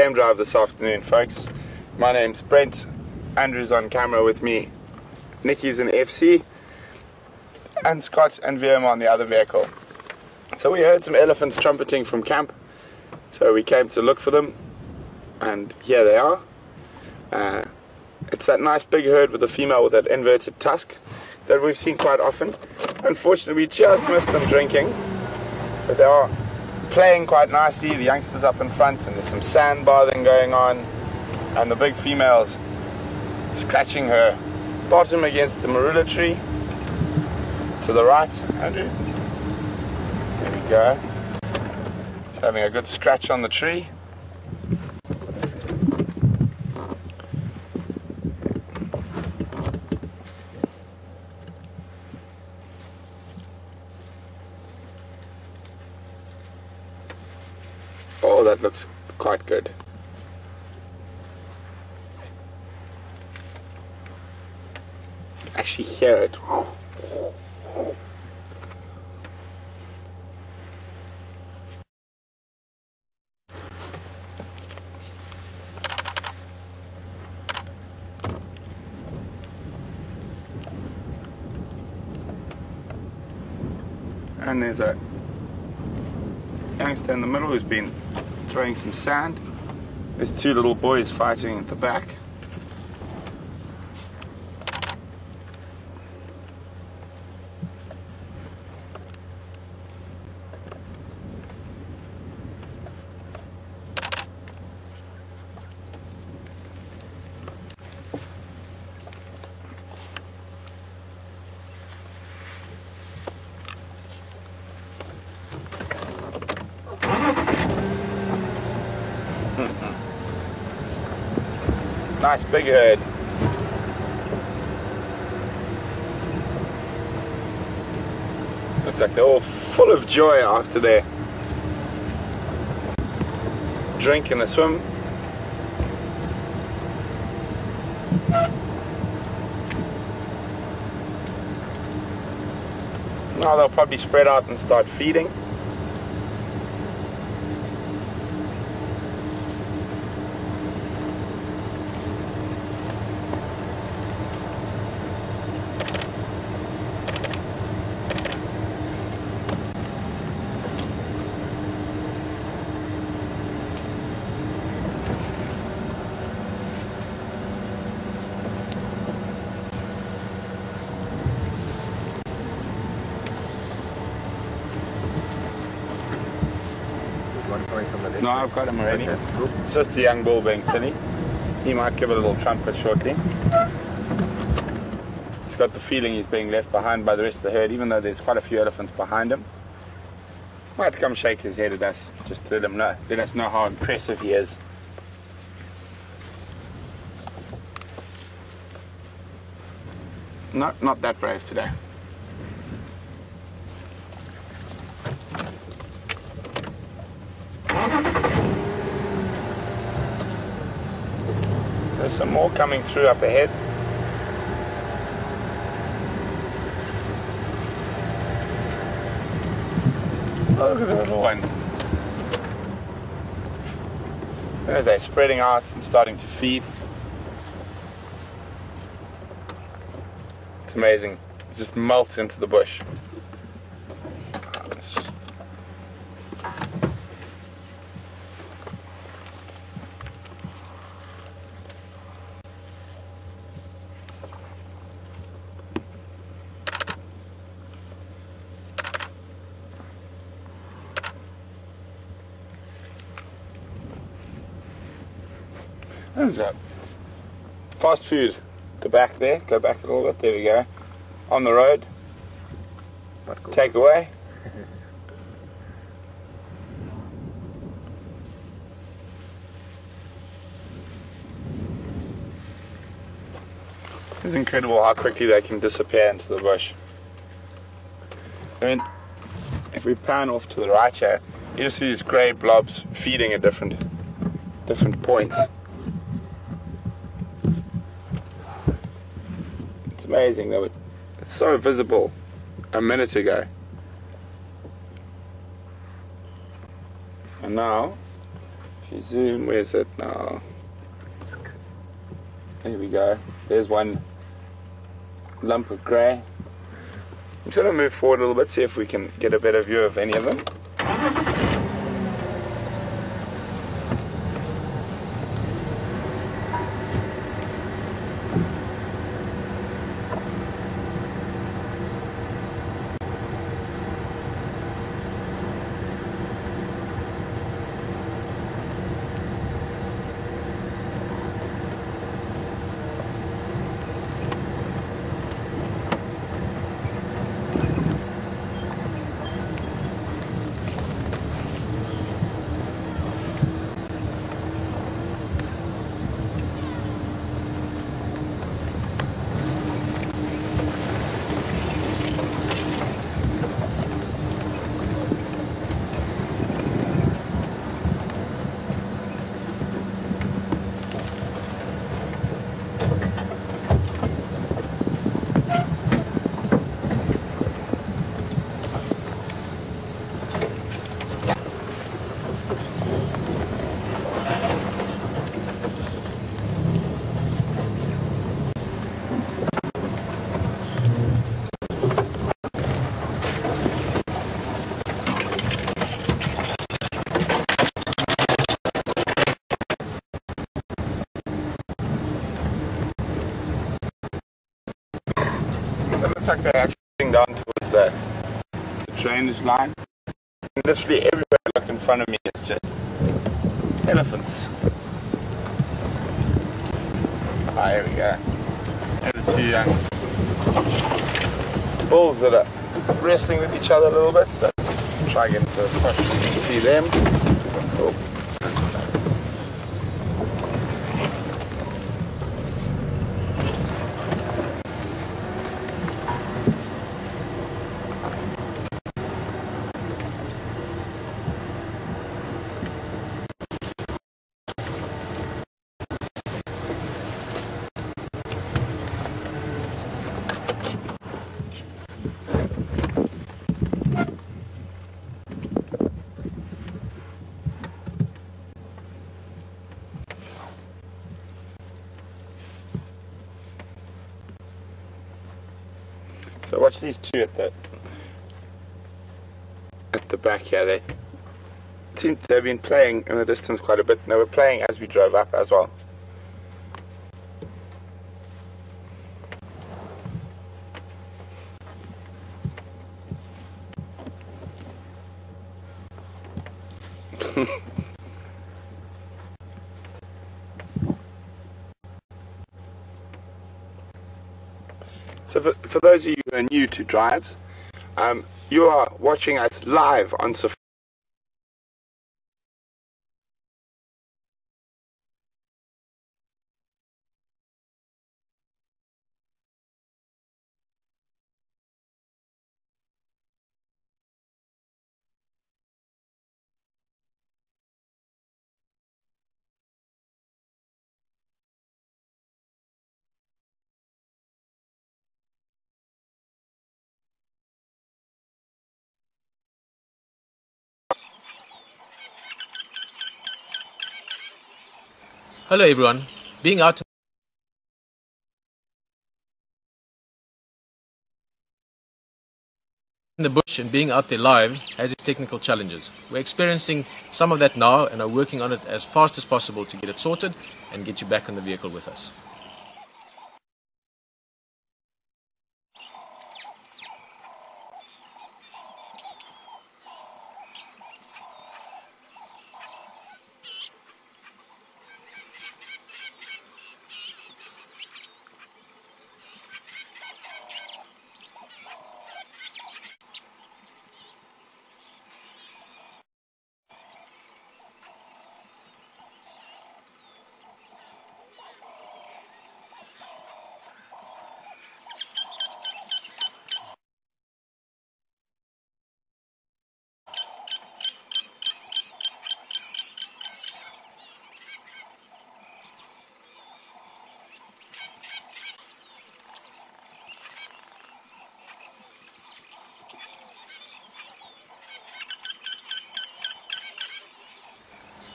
Game drive this afternoon, folks. My name's Brent. Andrew's on camera with me. Nikki's in FC. And Scott and VM on the other vehicle. So we heard some elephants trumpeting from camp. So we came to look for them. And here they are. It's that nice big herd with a female with that inverted tusk that we've seen quite often. Unfortunately, we just missed them drinking. But they are playing quite nicely. The youngsters up in front, and there's some sand bathing going on, and the big female's scratching her bottom against a marula tree to the right. Andrew, there we go. She's having a good scratch on the tree. Oh, that looks quite good. Actually hear it. And there's a youngster in the middle who's been throwing some sand. There's two little boys fighting at the back. Nice big herd. Looks like they're all full of joy after their drink and a swim. Now they'll probably spread out and start feeding. No, I've got him already. Okay. It's just a young bull being silly. He might give it a little trumpet shortly. He's got the feeling he's being left behind by the rest of the herd, even though there's quite a few elephants behind him. Might come shake his head at us, just to let us know how impressive he is. Not that brave today. There's some more coming through up ahead. Oh, look at the little one. There they're spreading out and starting to feed. It's amazing. It just melts into the bush. There's that. Fast food. The back there. Go back a little bit. There we go. On the road. Take away. It's incredible how quickly they can disappear into the bush. I mean, if we pan off to the right here, you just see these grey blobs feeding at different points. It's amazing. They were so visible a minute ago. And now, if If you zoom, where's it now? There we go. There's one lump of grey. I'm just going to move forward a little bit, see if we can get a better view of any of them. It looks like they're actually heading down towards the drainage line. And literally everywhere I look in front of me is just elephants. Ah, here we go. And the two young bulls that are wrestling with each other a little bit, so try and get into a spot so you can see them. Oh. So watch these two at the back here. They seem to have been playing in the distance quite a bit, and they were playing as we drove up as well. So for those of you who are new to drives, you are watching us live on Safari. Hello everyone. Being out in the bush and being out there live has its technical challenges. We're experiencing some of that now and are working on it as fast as possible to get it sorted and get you back in the vehicle with us.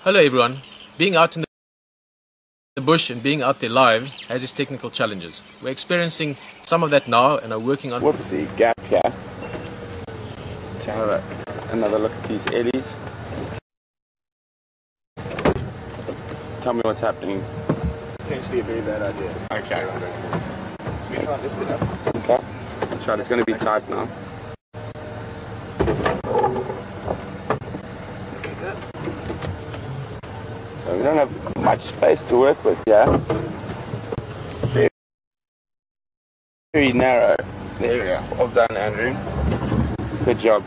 Hello everyone. Being out in the bush and being out there live has its technical challenges. We're experiencing some of that now and are working on... Whoopsie, gap here. To have another look at these eddies. Tell me what's happening. Potentially a very bad idea. Okay. We can't lift it up. Okay. That's right, it's going to be tight now. So we don't have much space to work with here. Very, very narrow. There we go. Well done, Andrew. Good job.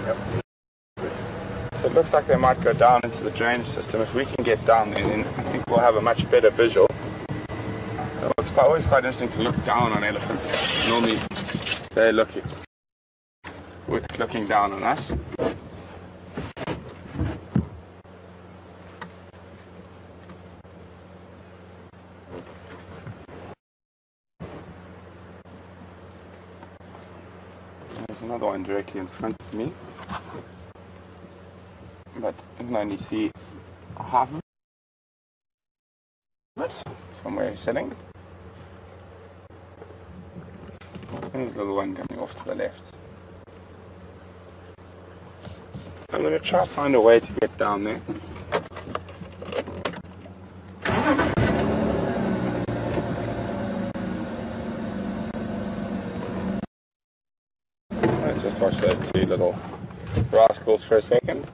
Yep. So it looks like they might go down into the drainage system. If we can get down there, then I think we'll have a much better visual. It's always quite interesting to look down on elephants. Normally they're looking down on us. There's another one directly in front of me, but I can only see half of it from where he's sitting. There's a little one coming off to the left. I'm going to try to find a way to get down there. Let's just watch those two little rascals for a second.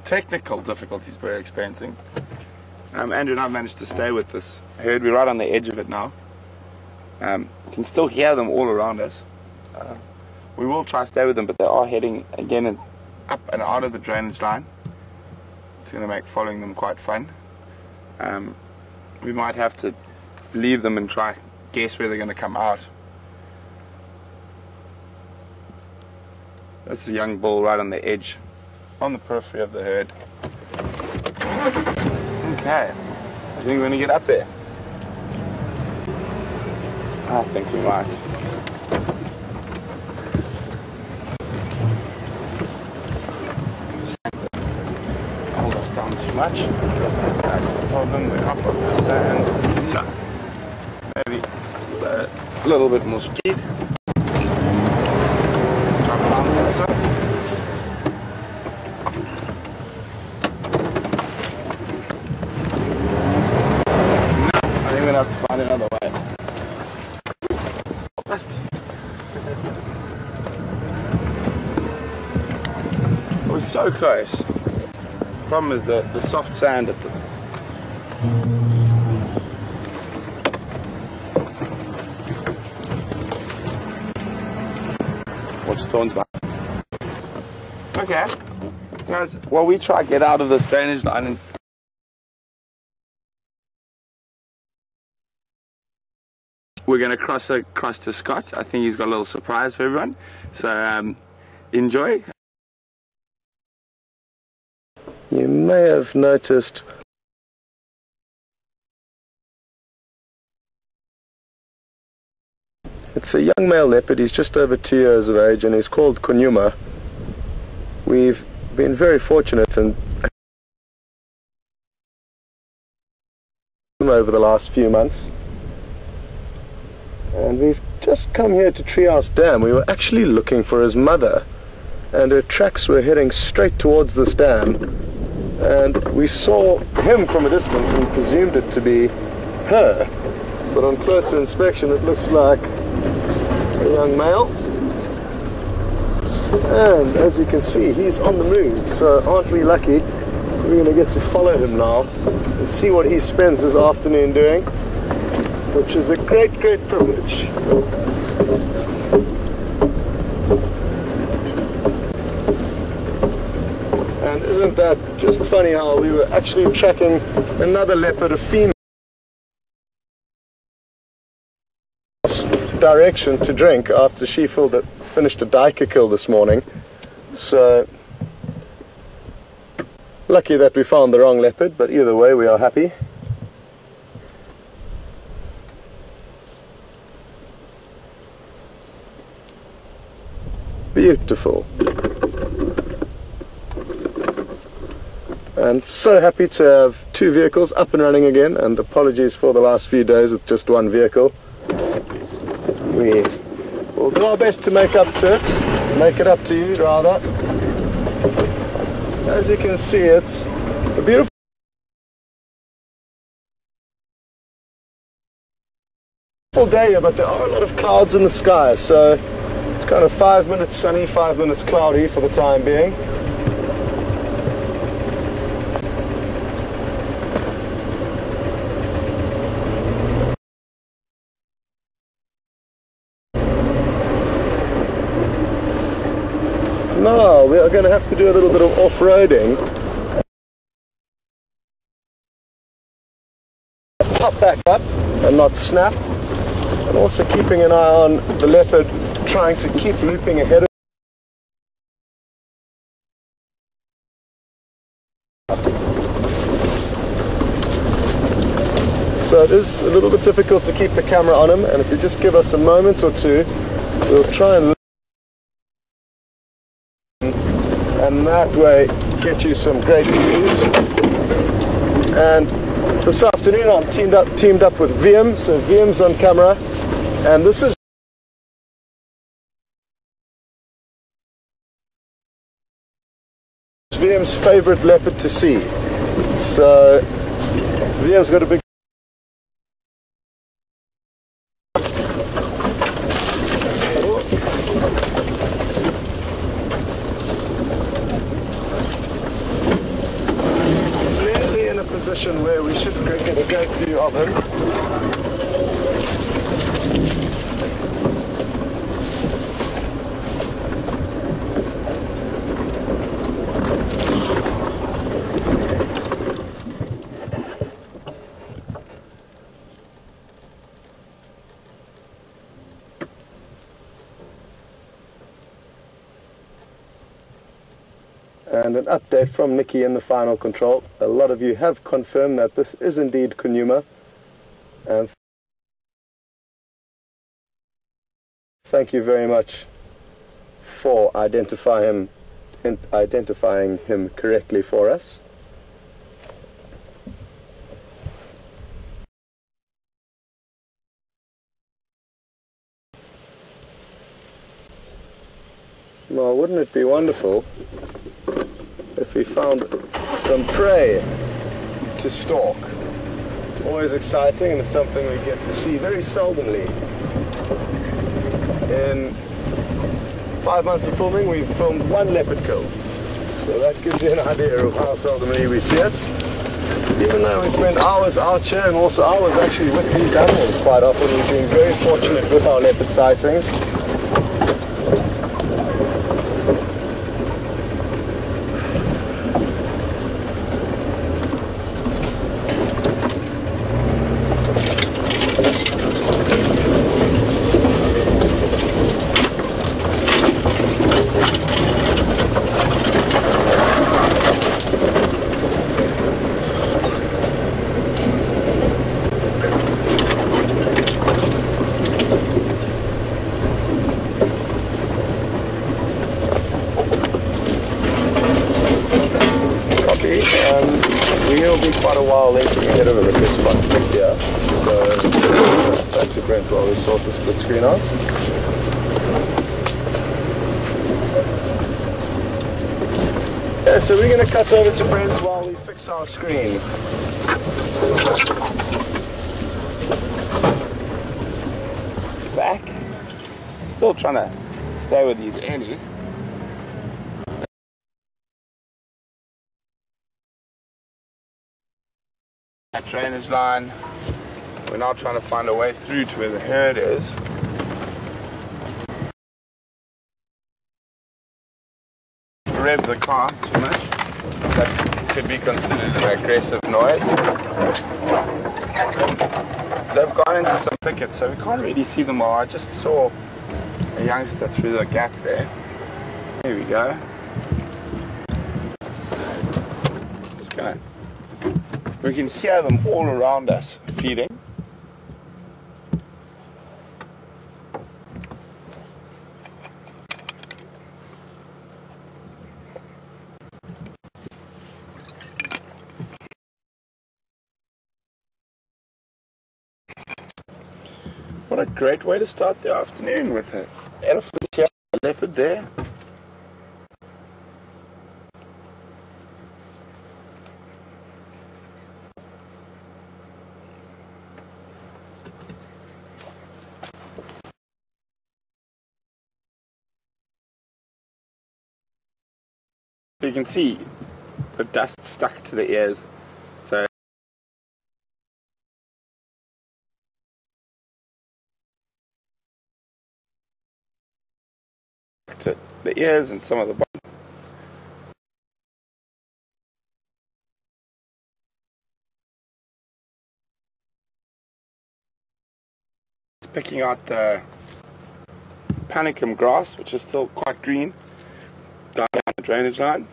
Technical difficulties we're experiencing. Andrew and I managed to stay with this herd. We're right on the edge of it now. You can still hear them all around us. We will try to stay with them, but they are heading again and up and out of the drainage line. It's going to make following them quite fun. We might have to leave them and try guess where they're going to come out. That's a young bull right on the edge, on the periphery of the herd. Okay, I think we're going to get up there. I think we might. Hold us down too much. That's the problem. We're up on the sand. No. Maybe a little bit more speed. Try to bounce this up. We're going to have to find another way. It was so close. Problem is the soft sand at the... Watch thorns back. Okay. Guys, while we try to get out of this drainage line and we're going to cross across to Scott. I think he's got a little surprise for everyone. So enjoy. You may have noticed it's a young male leopard. He's just over 2 years of age and he's called Kunyuma. We've been very fortunate and over the last few months. And we've just come here to Treehouse Dam. We were actually looking for his mother, and her tracks were heading straight towards this dam. And we saw him from a distance and presumed it to be her. But on closer inspection, it looks like a young male. And as you can see, he's on the move. So aren't we lucky? we're going to get to follow him now and see what he spends his afternoon doing, which is a great privilege. And isn't that just funny how we were actually tracking another leopard, a female, direction to drink after she finished a diker kill this morning. So lucky that we found the wrong leopard, but either way we are happy. Beautiful. And so happy to have two vehicles up and running again, and apologies for the last few days with just one vehicle. We will do our best to make up to it, make it up to you rather. As you can see, it's a beautiful day here, but there are a lot of clouds in the sky, so it's kind of 5 minutes sunny, 5 minutes cloudy for the time being. Now we are going to have to do a little bit of off-roading. Pop back up and not snap. And also keeping an eye on the leopard, trying to keep looping ahead of. So it is a little bit difficult to keep the camera on him, and if you just give us a moment or two, we'll try and that way get you some great views. And this afternoon I'm teamed up with VM, so VM's on camera, and this is VM's favorite leopard to see. So VM's got a big where we should get a great view of him. And an update from Nikki in the final control. A lot of you have confirmed that this is indeed Kunyuma. And thank you very much for identifying him correctly for us. Well, wouldn't it be wonderful if we found some prey to stalk? It's always exciting, and it's something we get to see very seldomly. In 5 months of filming, we've filmed one leopard kill, so that gives you an idea of how seldomly we see it. Even though we spend hours out here and also hours actually with these animals quite often, we've been very fortunate with our leopard sightings. We'll be quite a while later ahead of a good spot here. So back to Brent while we sort the split screen out. Yeah, so we're going to cut over to Brent's while we fix our screen. Back. Still trying to stay with these Andes. that drainage line. We're now trying to find a way through to where the herd is. Rev the car too much. That could be considered an aggressive noise. They've gone into some thickets, so we can't really see them all. I just saw a youngster through the gap there. Here we go. Just gonna. We can hear them all around us feeding. What a great way to start the afternoon with an elephant here, a leopard there. You can see the dust stuck to the ears. So to the ears and some of the bottom. It's picking out the panicum grass, which is still quite green, down the drainage line.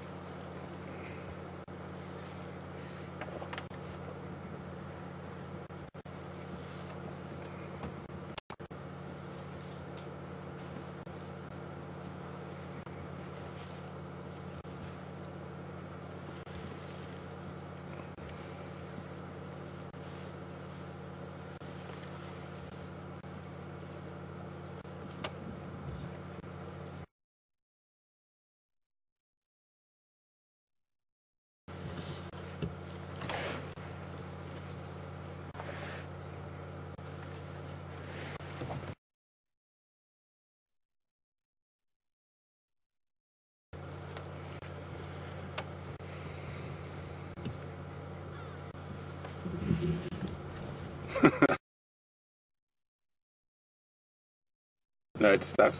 No, it's us.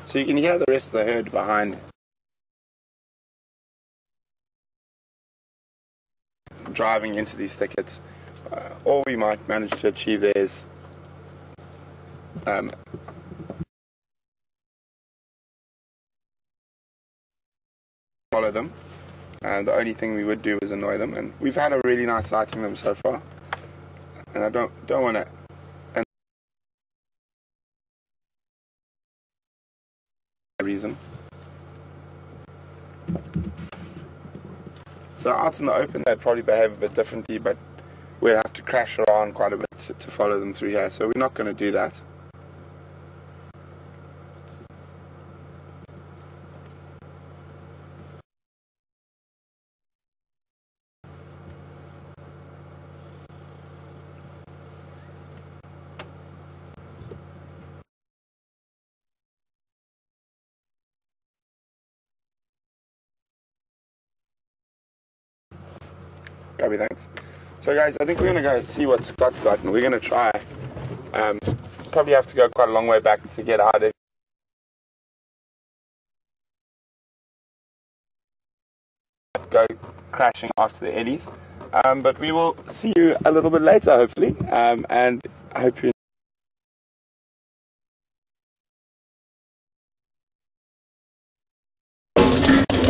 So you can hear the rest of the herd behind, driving into these thickets. All we might manage to achieve there is follow them, and the only thing we would do is annoy them, and we've had a really nice sighting them so far, and I don't want to. Reason. So out in the open they'd probably behave a bit differently, but we'd have to crash around quite a bit to follow them through here, so we're not going to do that. Copy, thanks. So guys, I think we're going to go see what Scott's got, and we're going to try. Probably have to go quite a long way back to get out of go crashing after the eddies. But we will see you a little bit later, hopefully, and I hope you.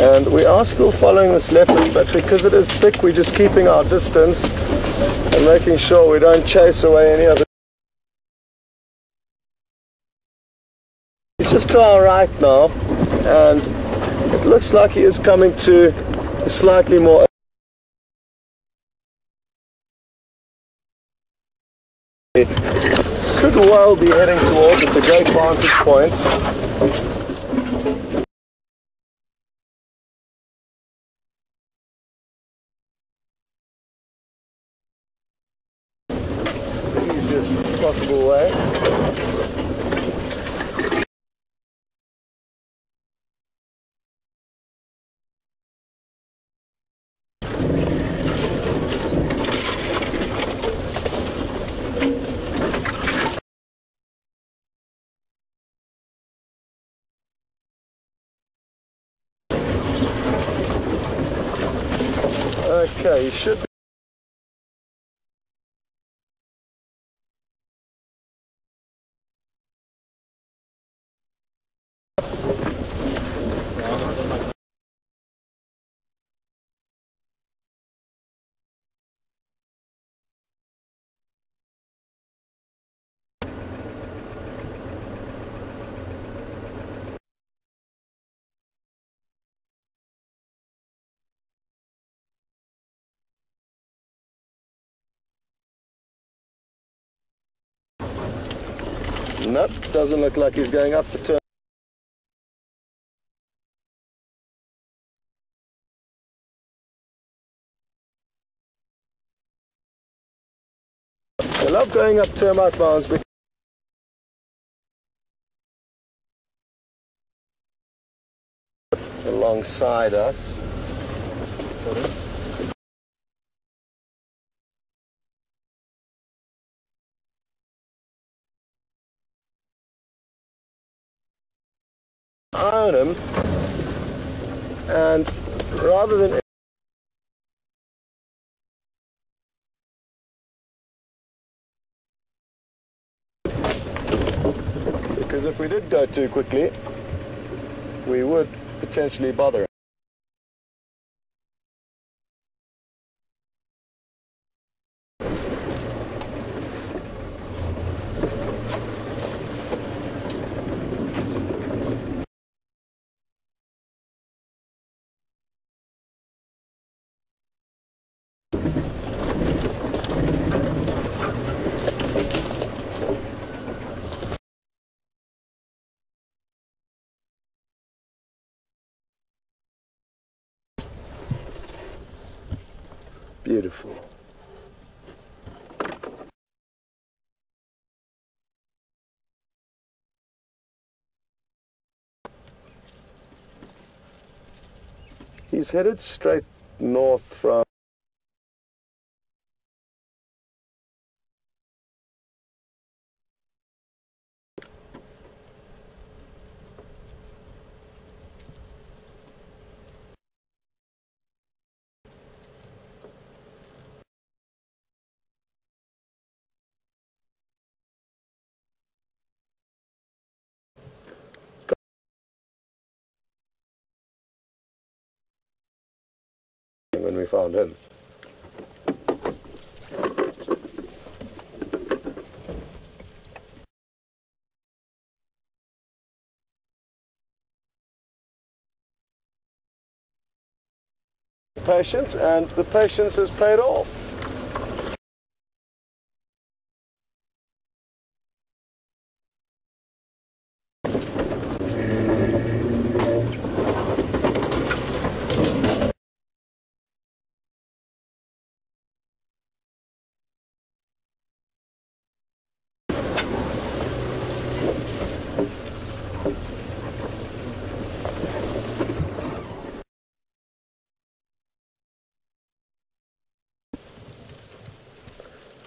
And we are still following this leopard, but because it is thick, we're just keeping our distance and making sure we don't chase away any other. He's just to our right now, and it looks like he is coming to a slightly more. Could well be heading towards. It's a great vantage point. Easiest possible way. Okay, he should be. Nope, doesn't look like he's going up the turn. I love going up termite mounds because alongside us. Iron him, and rather than because if we did go too quickly, we would potentially bother him. Beautiful. He's headed straight north from when we found him. Patience, and the patience has paid off.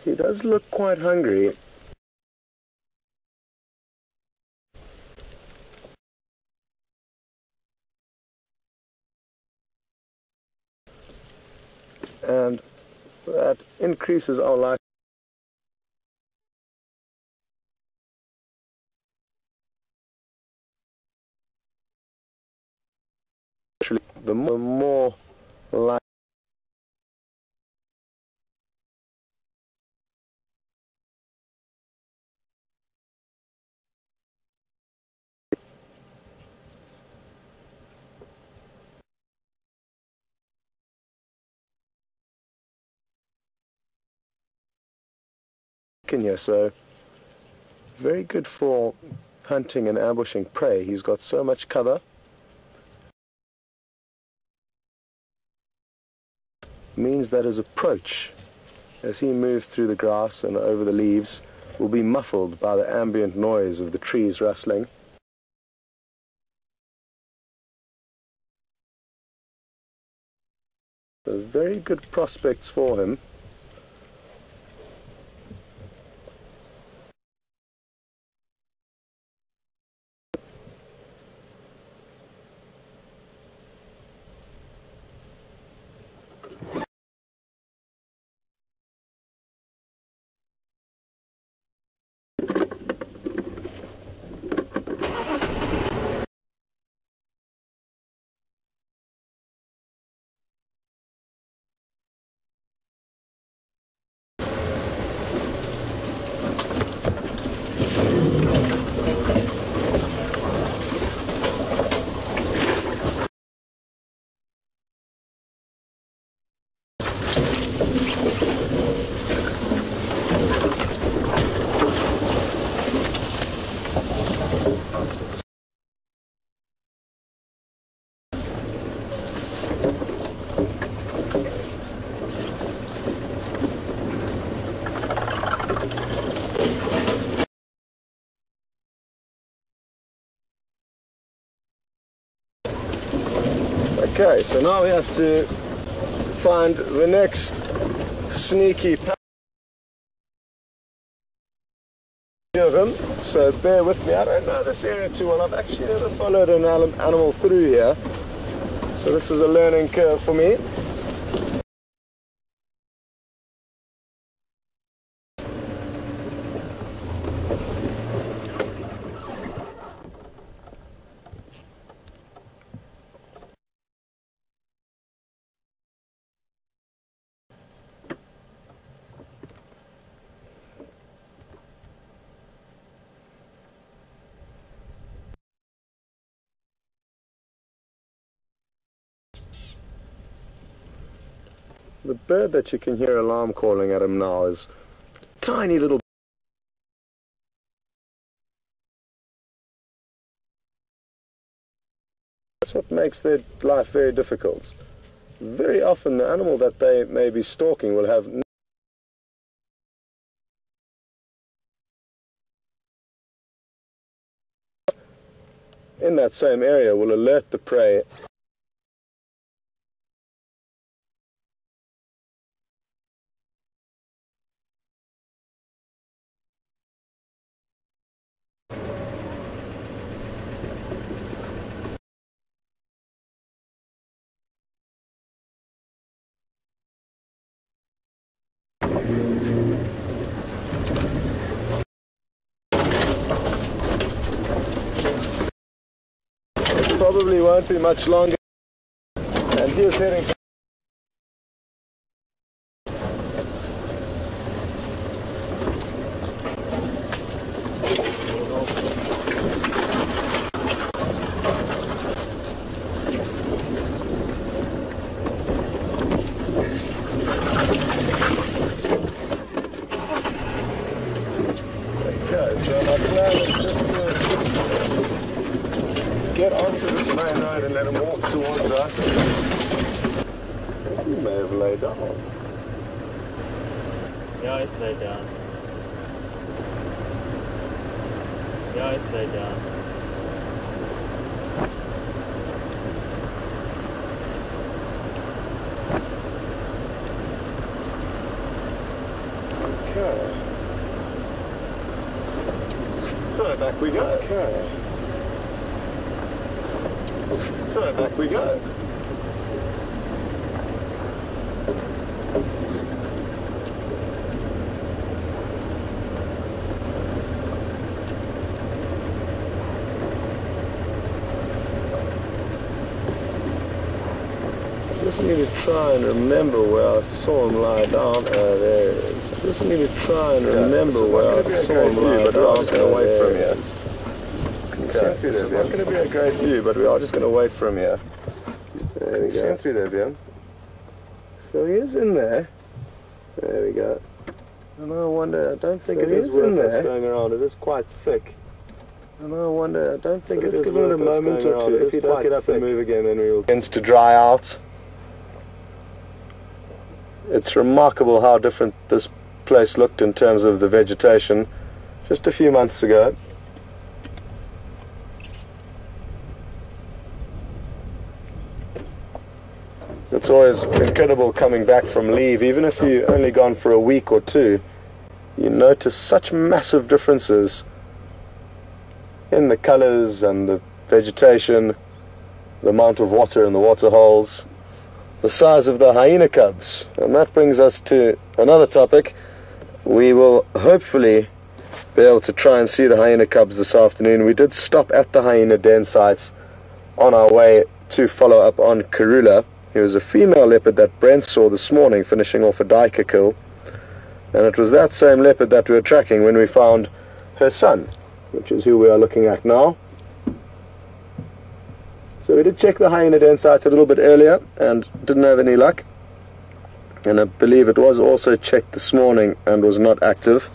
He does look quite hungry. And that increases our life. Actually, the more life. Kenya, so very good for hunting and ambushing prey. He's got so much cover. Means that his approach, as he moves through the grass and over the leaves, will be muffled by the ambient noise of the trees rustling. So very good prospects for him. Okay, so now we have to find the next sneaky of them, so bear with me. I don't know this area too well. I've actually never followed an animal through here, so this is a learning curve for me. The bird that you can hear alarm calling at him now is a tiny little. That's what makes their life very difficult. Very often the animal that they may be stalking will have in that same area will alert the prey. It probably won't be much longer, and here's heading. Okay, so my plan is just to get onto this main road and let him walk towards us. He may have laid down. Yeah, it's laid down. Yeah, it's laid down. Okay. So back we go. Okay. So back we go. Just need to try and remember where I saw him lie down. There it is. Just need to try and remember where I saw him lie down. I'm just going to wait for him here. Okay, this is not going to be a great view, but we are just going to wait for him here. There we go. See him through there, Bjorn? So he is in there. There we go. And I wonder, I don't think it is in there. Going around. It is quite thick. And I wonder, I don't think it is. Give it a moment or two. If you don't get up and move again, then we will. Begins to dry out. It's remarkable how different this place looked in terms of the vegetation just a few months ago. It's always incredible coming back from leave, even if you've only gone for a week or two. You notice such massive differences in the colors and the vegetation, the amount of water in the water holes, the size of the hyena cubs. And that brings us to another topic. We will hopefully be able to try and see the hyena cubs this afternoon. We did stop at the hyena den sites on our way to follow up on Karula. He was a female leopard that Brent saw this morning finishing off a duiker kill. And it was that same leopard that we were tracking when we found her son, which is who we are looking at now. So we did check the hyena den sites a little bit earlier and didn't have any luck. And I believe it was also checked this morning and was not active.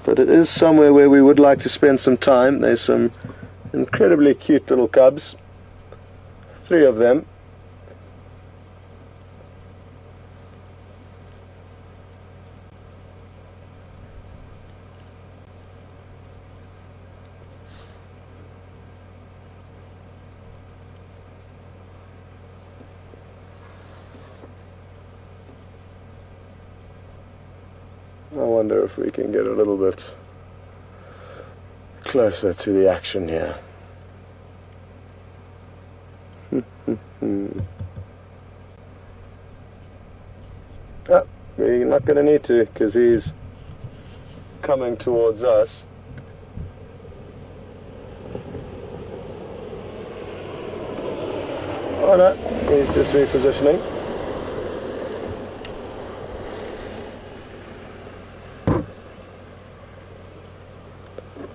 But it is somewhere where we would like to spend some time. There's some incredibly cute little cubs. 3 of them. I wonder if we can get a little bit closer to the action here. Oh, we're not going to need to because he's coming towards us. Oh no, he's just repositioning.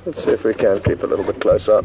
Let's see if we can keep a little bit closer.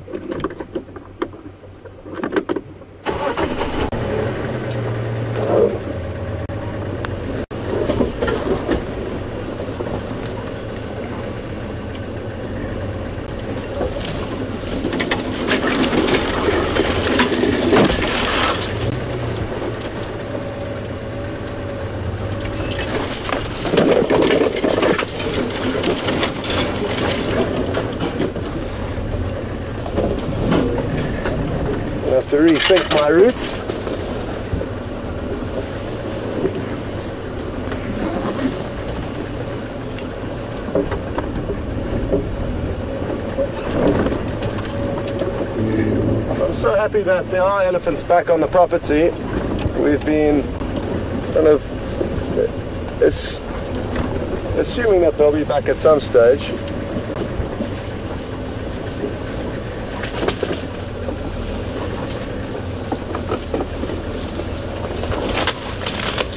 I have to rethink my route. I'm so happy that there are elephants back on the property. We've been kind of assuming that they'll be back at some stage.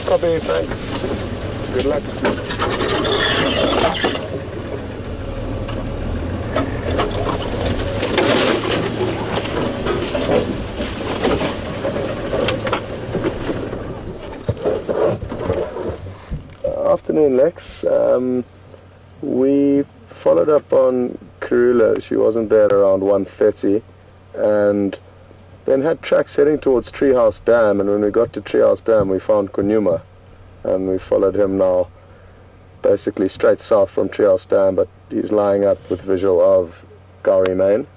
Copy, thanks. Good luck. Afternoon, Lex. We followed up on Karula. She wasn't there around 1:30, and then had tracks heading towards Treehouse Dam, and when we got to Treehouse Dam we found Kunyuma, and we followed him now basically straight south from Treehouse Dam, but he's lying up with visual of Gowrie Main.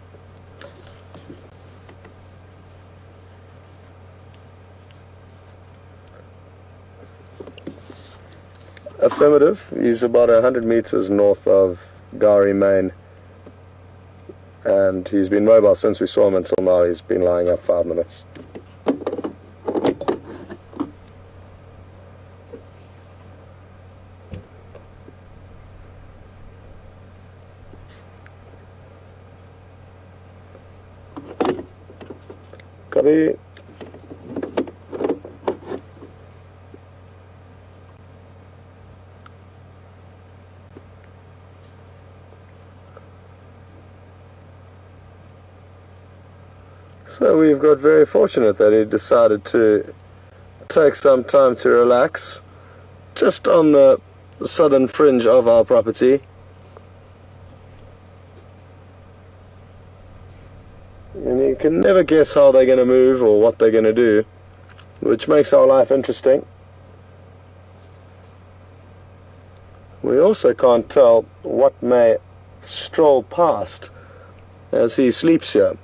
Affirmative, he's about 100 meters north of Gowrie Main, and he's been mobile since we saw him until now. He's been lying up 5 minutes. Copy. So we've got very fortunate that he decided to take some time to relax just on the southern fringe of our property. And you can never guess how they're going to move or what they're going to do, which makes our life interesting. We also can't tell what may stroll past as he sleeps here.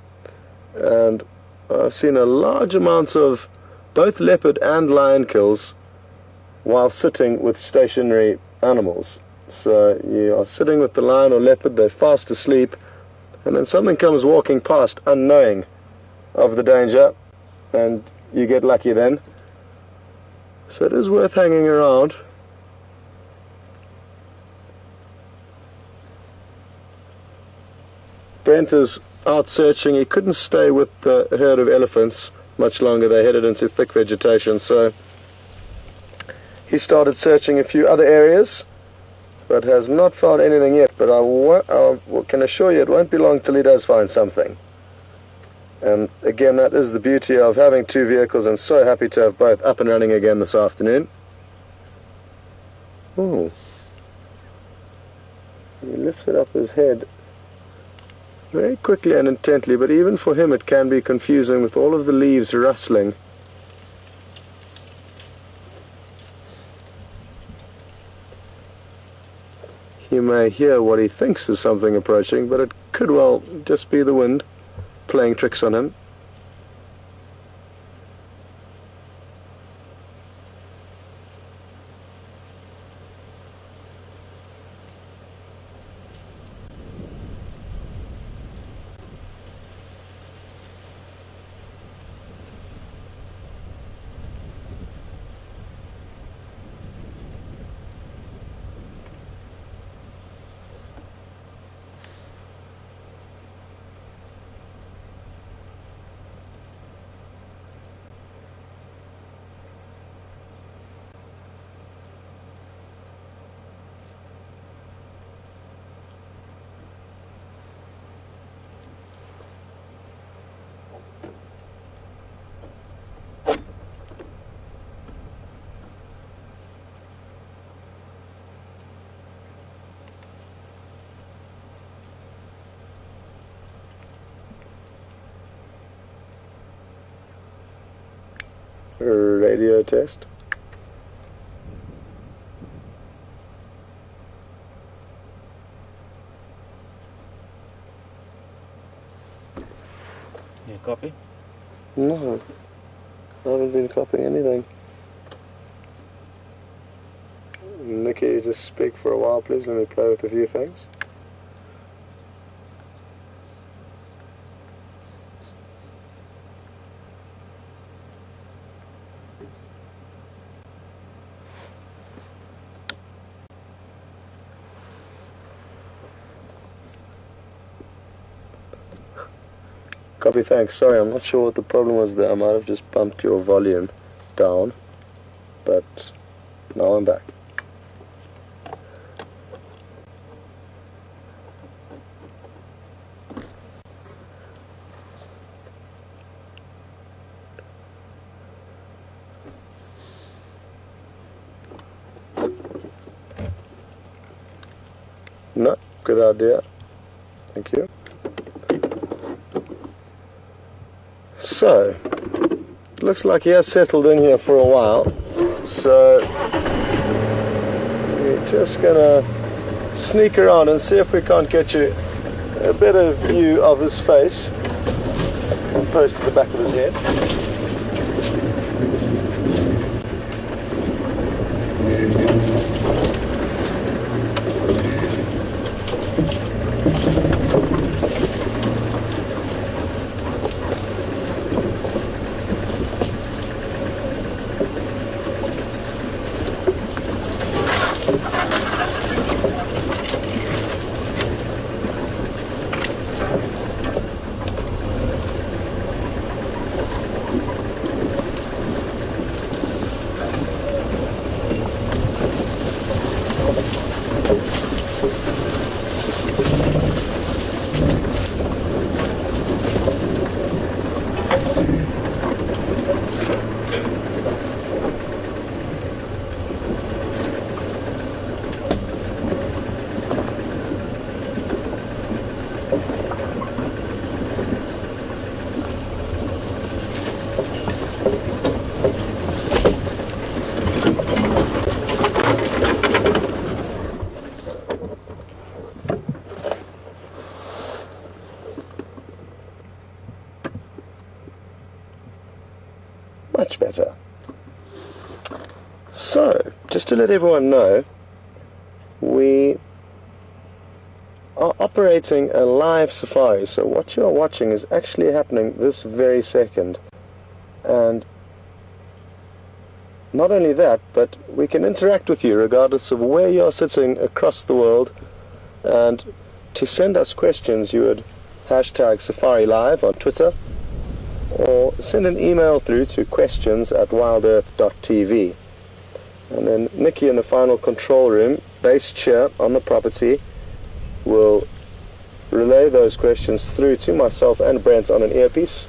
And I've seen a large amount of both leopard and lion kills while sitting with stationary animals. So you are sitting with the lion or leopard, they're fast asleep, and then something comes walking past unknowing of the danger, and you get lucky then. So it is worth hanging around. Brent is out searching. He couldn't stay with the herd of elephants much longer. They headed into thick vegetation, so he started searching a few other areas, but has not found anything yet. But I can assure you it won't be long till he does find something. And again, that is the beauty of having two vehicles, and so happy to have both up and running again this afternoon. Ooh. He lifted up his head very quickly and intently, but even for him it can be confusing with all of the leaves rustling. He may hear what he thinks is something approaching, but it could well just be the wind playing tricks on him. Radio test. Yeah, copy. No, I haven't been copying anything. Nikki, just speak for a while, please. Let me play with a few things. Copy, thanks. Sorry, I'm not sure what the problem was there. I might have just bumped your volume down, but now I'm back. No, good idea. Thank you. So, looks like he has settled in here for a while. So, we're just gonna sneak around and see if we can't get you a better view of his face, opposed to the back of his head. Much better. So, just to let everyone know, we are operating a live safari. So what you're watching is actually happening this very second. And not only that, but we can interact with you regardless of where you're sitting across the world. And to send us questions, you would hashtag Safari Live on Twitter, or send an email through to questions@wildearth.tv. And then Nikki in the final control room, based here on the property, will relay those questions through to myself and Brent on an earpiece,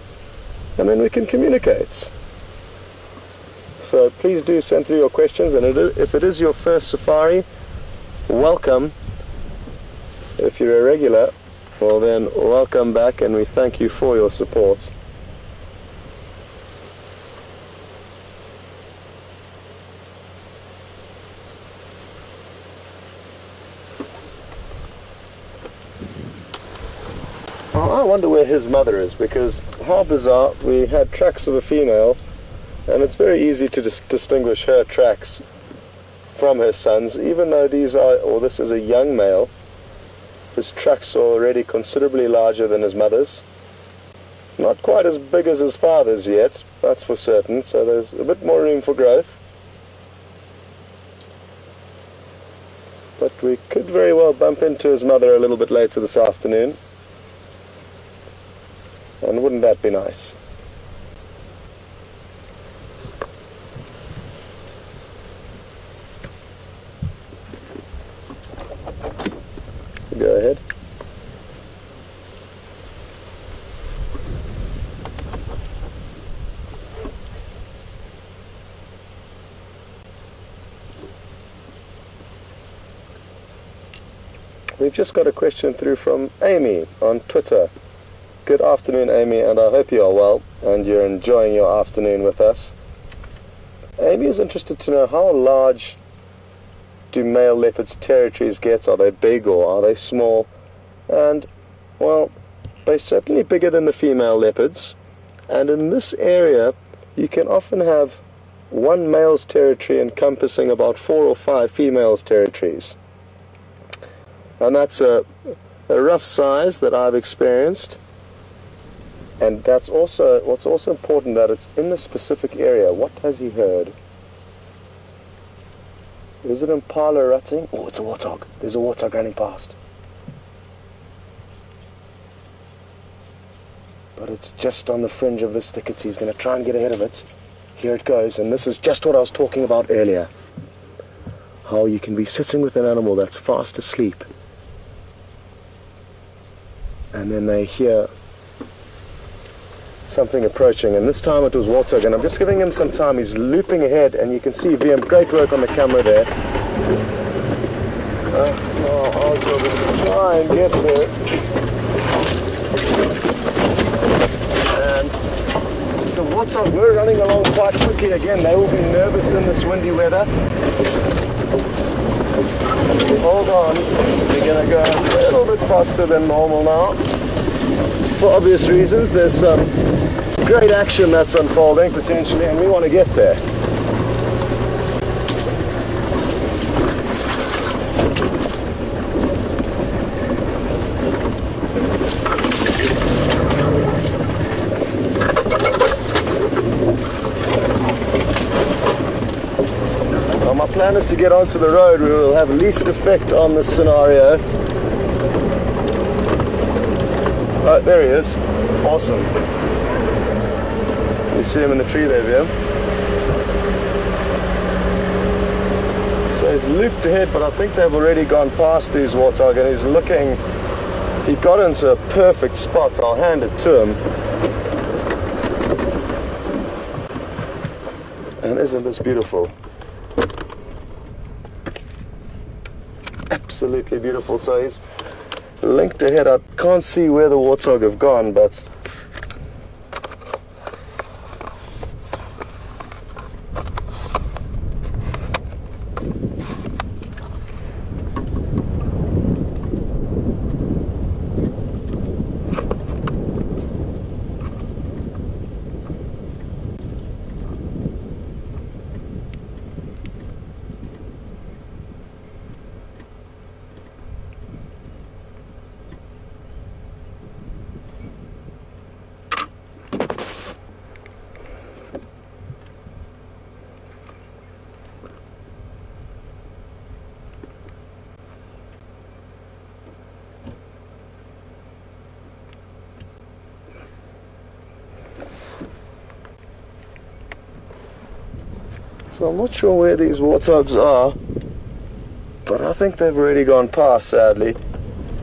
and then we can communicate. So please do send through your questions, and if it is your first safari, welcome. If you're a regular, well then welcome back, and we thank you for your support. I wonder where his mother is, because how bizarre, we had tracks of a female, and it's very easy to distinguish her tracks from her son's, even though this is a young male. His tracks are already considerably larger than his mother's. Not quite as big as his father's yet, that's for certain, so there's a bit more room for growth. But we could very well bump into his mother a little bit later this afternoon. And wouldn't that be nice? Go ahead. We've just got a question through from Amy on Twitter. Good afternoon, Amy, and I hope you are well and you're enjoying your afternoon with us. Amy is interested to know how large do male leopards' territories get? Are they big or are they small? And, well, they're certainly bigger than the female leopards. And in this area, you can often have one male's territory encompassing about 4 or 5 females' territories. And that's a rough size that I've experienced. And that's also, what's also important, that it's in the specific area. What has he heard? Is it impala rutting? Oh, it's a warthog. There's a warthog running past. But it's just on the fringe of this thicket. He's going to try and get ahead of it. Here it goes. And this is just what I was talking about earlier. How you can be sitting with an animal that's fast asleep, and then they hear something approaching, and this time it was warthog, and I'm just giving him some time. He's looping ahead, and you can see VM, great work on the camera there. Now our job is to try and get there. And the warthog were running along quite quickly again. They will be nervous in this windy weather. Hold on, we're going to go a little bit faster than normal now. For obvious reasons, there's some great action that's unfolding potentially, and we want to get there. Now my plan is to get onto the road. We will have least effect on this scenario. Oh, there he is. Awesome. You see him in the tree there, Liam. So he's looped ahead, but I think they've already gone past these warthog, and he's looking. He got into a perfect spot. I'll hand it to him. And isn't this beautiful? Absolutely beautiful. So he's linked ahead. I can't see where the warthog have gone, but so I'm not sure where these warthogs are, but I think they've already gone past, sadly.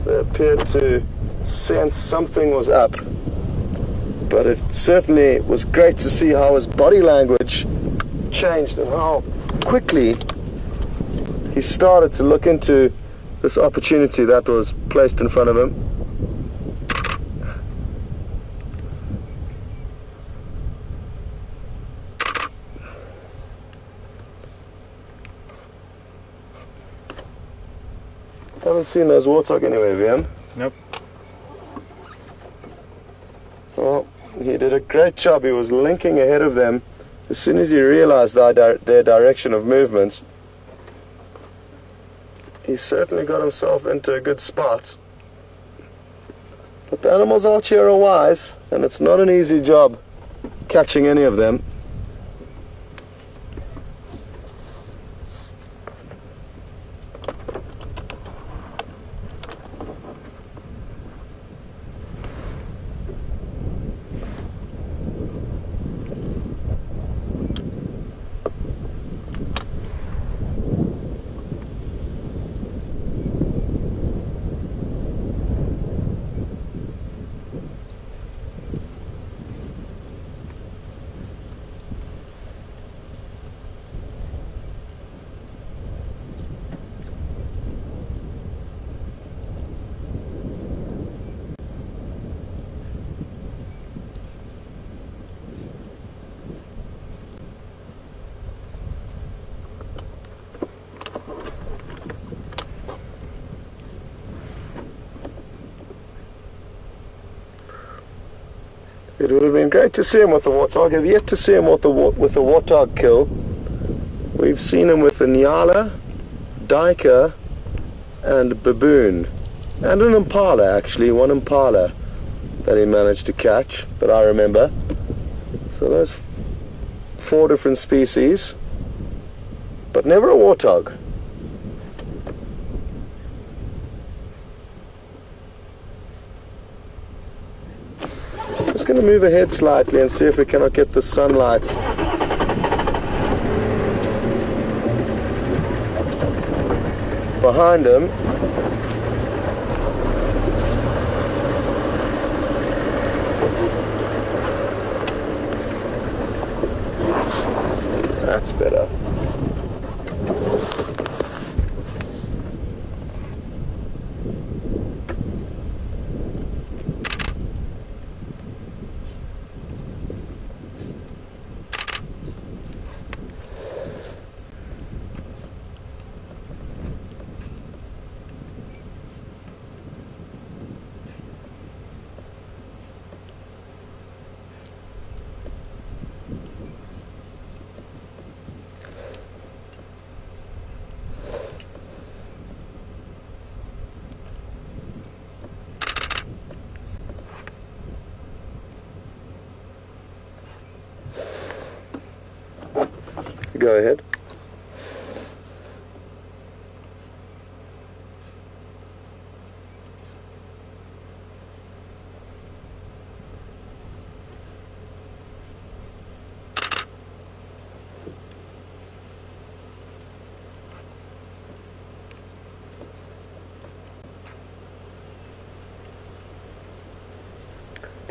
They appeared to sense something was up, but it certainly was great to see how his body language changed and how quickly he started to look into this opportunity that was placed in front of him. Haven't seen those warthog anywhere, VM. Nope. Well, he did a great job. He was linking ahead of them as soon as he realized their direction of movement. He certainly got himself into a good spot. But the animals out here are wise, and it's not an easy job catching any of them. It would have been great to see him with the warthog. I've yet to see him with the warthog kill. We've seen him with the nyala, duiker, and baboon, and an impala, actually, one impala that he managed to catch, that I remember. So those 4 different species, but never a warthog. Just going to move ahead slightly and see if we cannot get the sunlight behind him. That's better. Go ahead.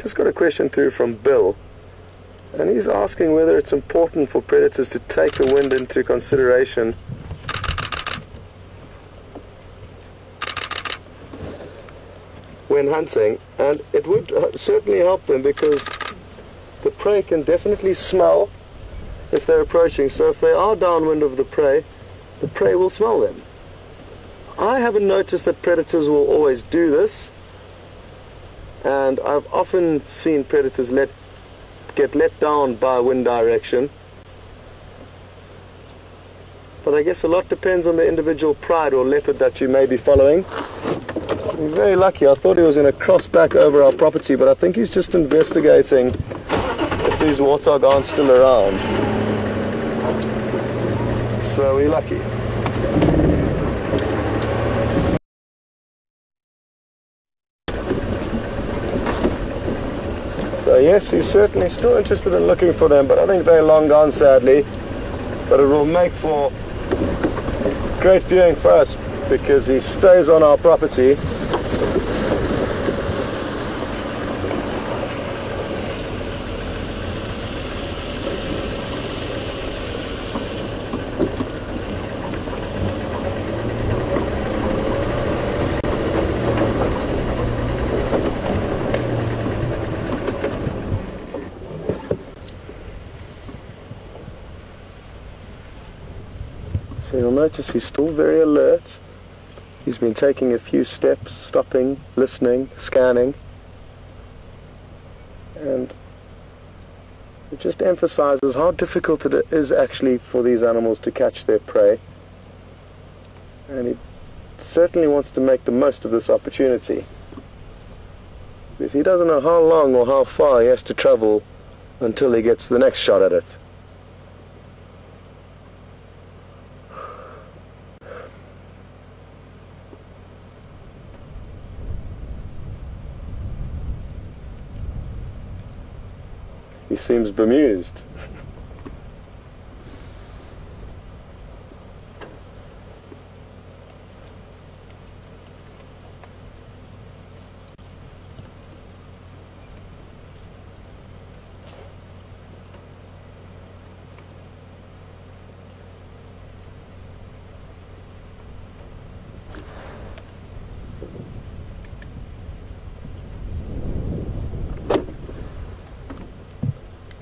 Just got a question through from Bill. And he's asking whether it's important for predators to take the wind into consideration when hunting. And it would certainly help them, because the prey can definitely smell if they're approaching. So if they are downwind of the prey will smell them. I haven't noticed that predators will always do this, and I've often seen predators get let down by wind direction, but I guess a lot depends on the individual pride or leopard that you may be following. I'm very lucky. I thought he was going to cross back over our property, but I think he's just investigating if these warthog aren't still around. So we're lucky. So yes, he's certainly still interested in looking for them, but I think they're long gone, sadly. But it will make for great viewing for us, because he stays on our property. So you'll notice he's still very alert. He's been taking a few steps, stopping, listening, scanning. And it just emphasizes how difficult it is actually for these animals to catch their prey. And he certainly wants to make the most of this opportunity, because he doesn't know how long or how far he has to travel until he gets the next shot at it. He seems bemused.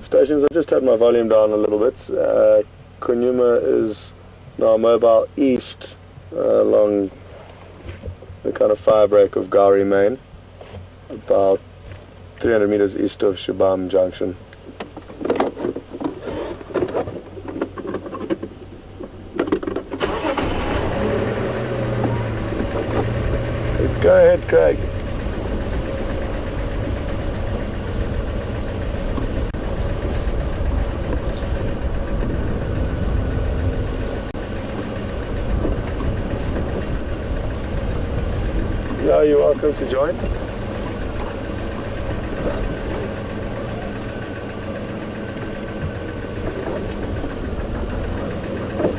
Stations, I've just had my volume down a little bit. Kunyuma is now mobile east along the kind of firebreak of Gari Main, about 300 meters east of Shubham Junction. Go ahead, Craig. Yeah, you're welcome to join.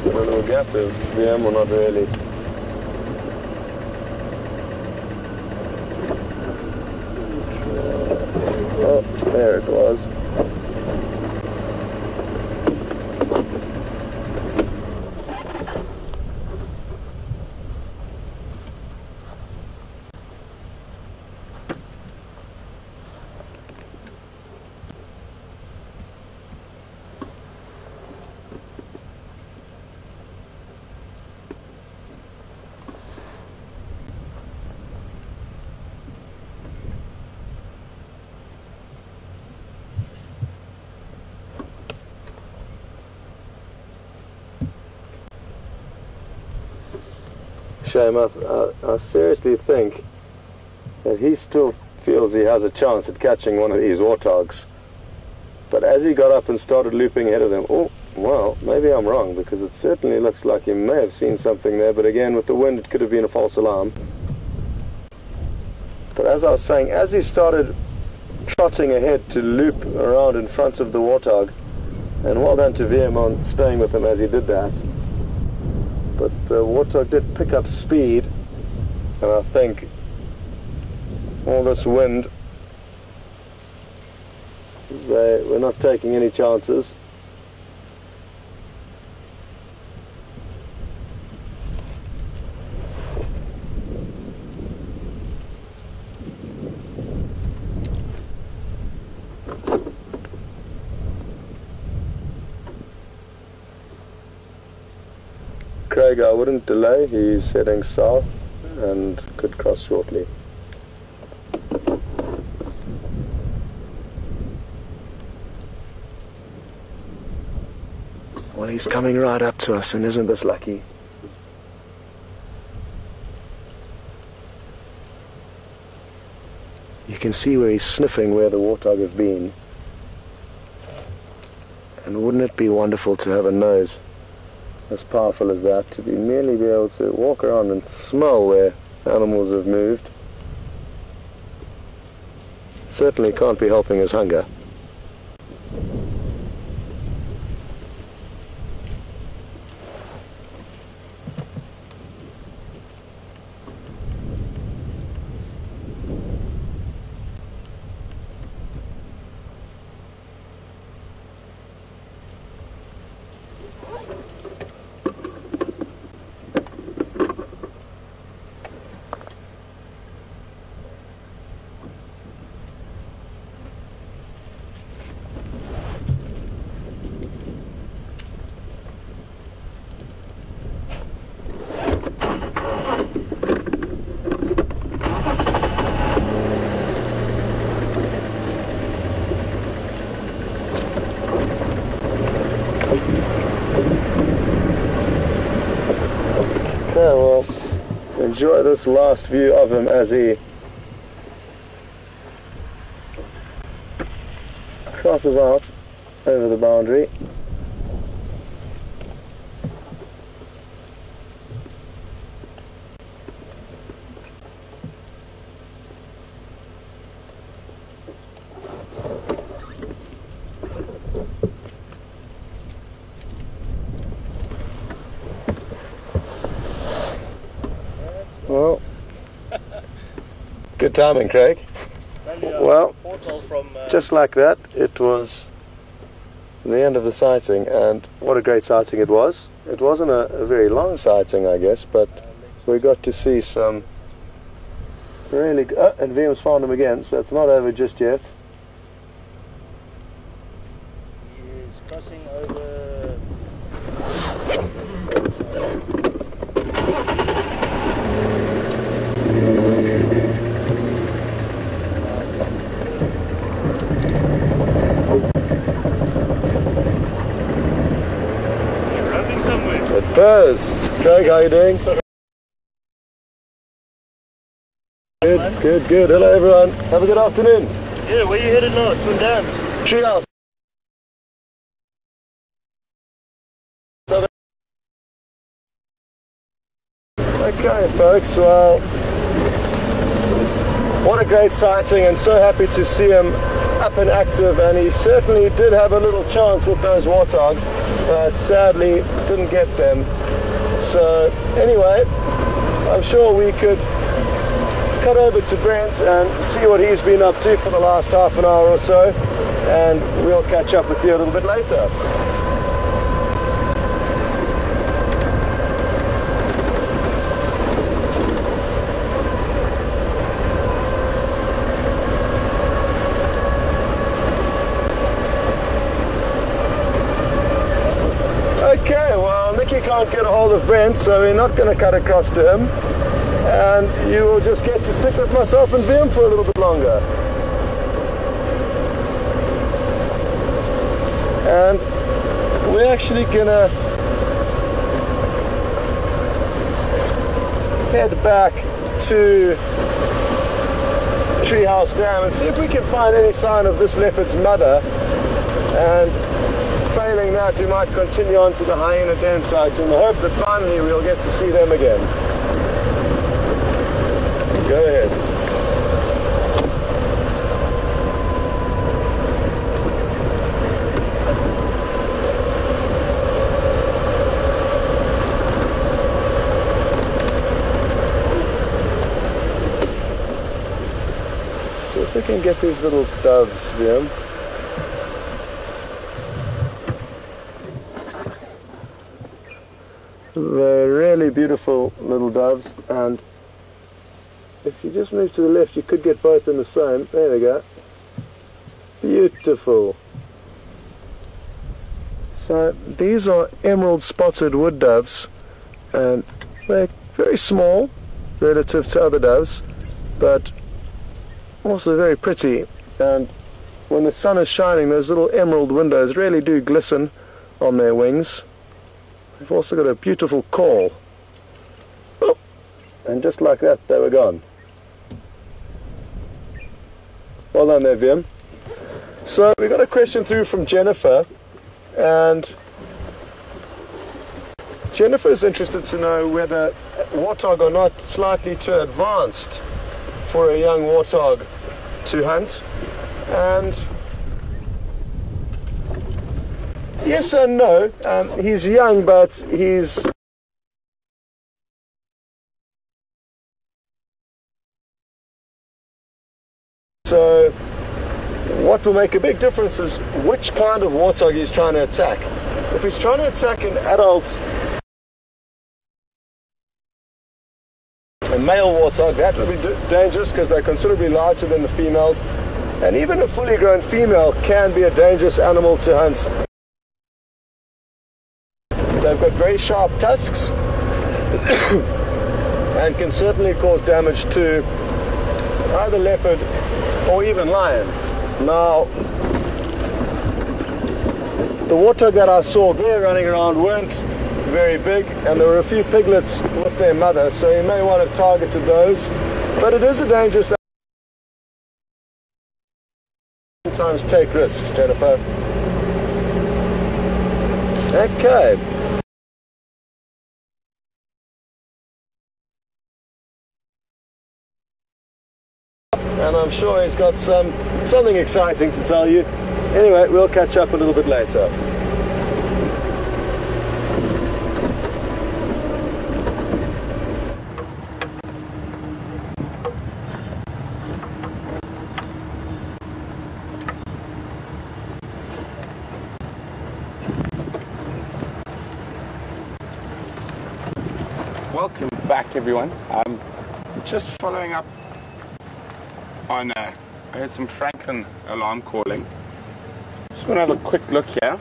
A little gap of VM or not really. Oh, there it was. Shame, I seriously think that he still feels he has a chance at catching one of these warthogs. But as he got up and started looping ahead of them, oh, well, maybe I'm wrong, because it certainly looks like he may have seen something there, but again, with the wind, it could have been a false alarm. But as I was saying, as he started trotting ahead to loop around in front of the warthog, and well done to VM on staying with him as he did that. But the warthog did pick up speed, and I think all this wind, they were not taking any chances. Craig, I wouldn't delay. He's heading south and could cross shortly. Well, he's coming right up to us, and isn't this lucky? You can see where he's sniffing where the warthog have been. And wouldn't it be wonderful to have a nose as powerful as that, to merely be able to walk around and smell where animals have moved? Certainly can't be helping his hunger. Enjoy this last view of him as he crosses out over the boundary. Well, good timing, Craig. Well, just like that, it was the end of the sighting, and what a great sighting it was. It wasn't a very long sighting, I guess, but we got to see some really good... Oh, and VM's found him again, so it's not over just yet. He's crossing over. goes? Craig, how you doing? Good, good, good. Hello everyone. Have a good afternoon. Yeah, where you headed now? Twin Dams. Treehouse. Okay folks, well, what a great sighting, and so happy to see him up and active, and he certainly did have a little chance with those warthog, but sadly didn't get them. So anyway, I'm sure we could cut over to Brent and see what he's been up to for the last half an hour or so, and we'll catch up with you a little bit later. Okay, well, Nicky can't get a hold of Brent, so we're not going to cut across to him, and you will just get to stick with myself and VM for a little bit longer. And we're actually going to head back to Treehouse Dam and see if we can find any sign of this leopard's mother, and failing that, we might continue on to the hyena den site in the hope that finally we'll get to see them again. Go ahead. So if we can get these little doves, Liam. They're really beautiful little doves, and if you just move to the left you could get both in the same. There we go. Beautiful. So these are emerald spotted wood doves, and they're very small relative to other doves, but also very pretty, and when the sun is shining those little emerald windows really do glisten on their wings. We've also got a beautiful call. Oh, and just like that, they were gone. Well done there, Vim. So we got a question through from Jennifer, and Jennifer's interested to know whether warthog are not slightly too advanced for a young warthog to hunt, and yes and no. He's young, but he's so what will make a big difference is which kind of warthog he's trying to attack. If he's trying to attack an adult, a male warthog, that would be dangerous because they're considerably larger than the females, and even a fully grown female can be a dangerous animal to hunt. They've got very sharp tusks and can certainly cause damage to either leopard or even lion. Now, the warthog that I saw there running around weren't very big, and there were a few piglets with their mother, so you may want to target to those, but it is a dangerous animal. Sometimes take risks, Jennifer. Okay. And I'm sure he's got something exciting to tell you. Anyway, we'll catch up a little bit later. Welcome back, everyone. Just following up on, I heard some Franklin alarm calling. Just want to have a quick look here.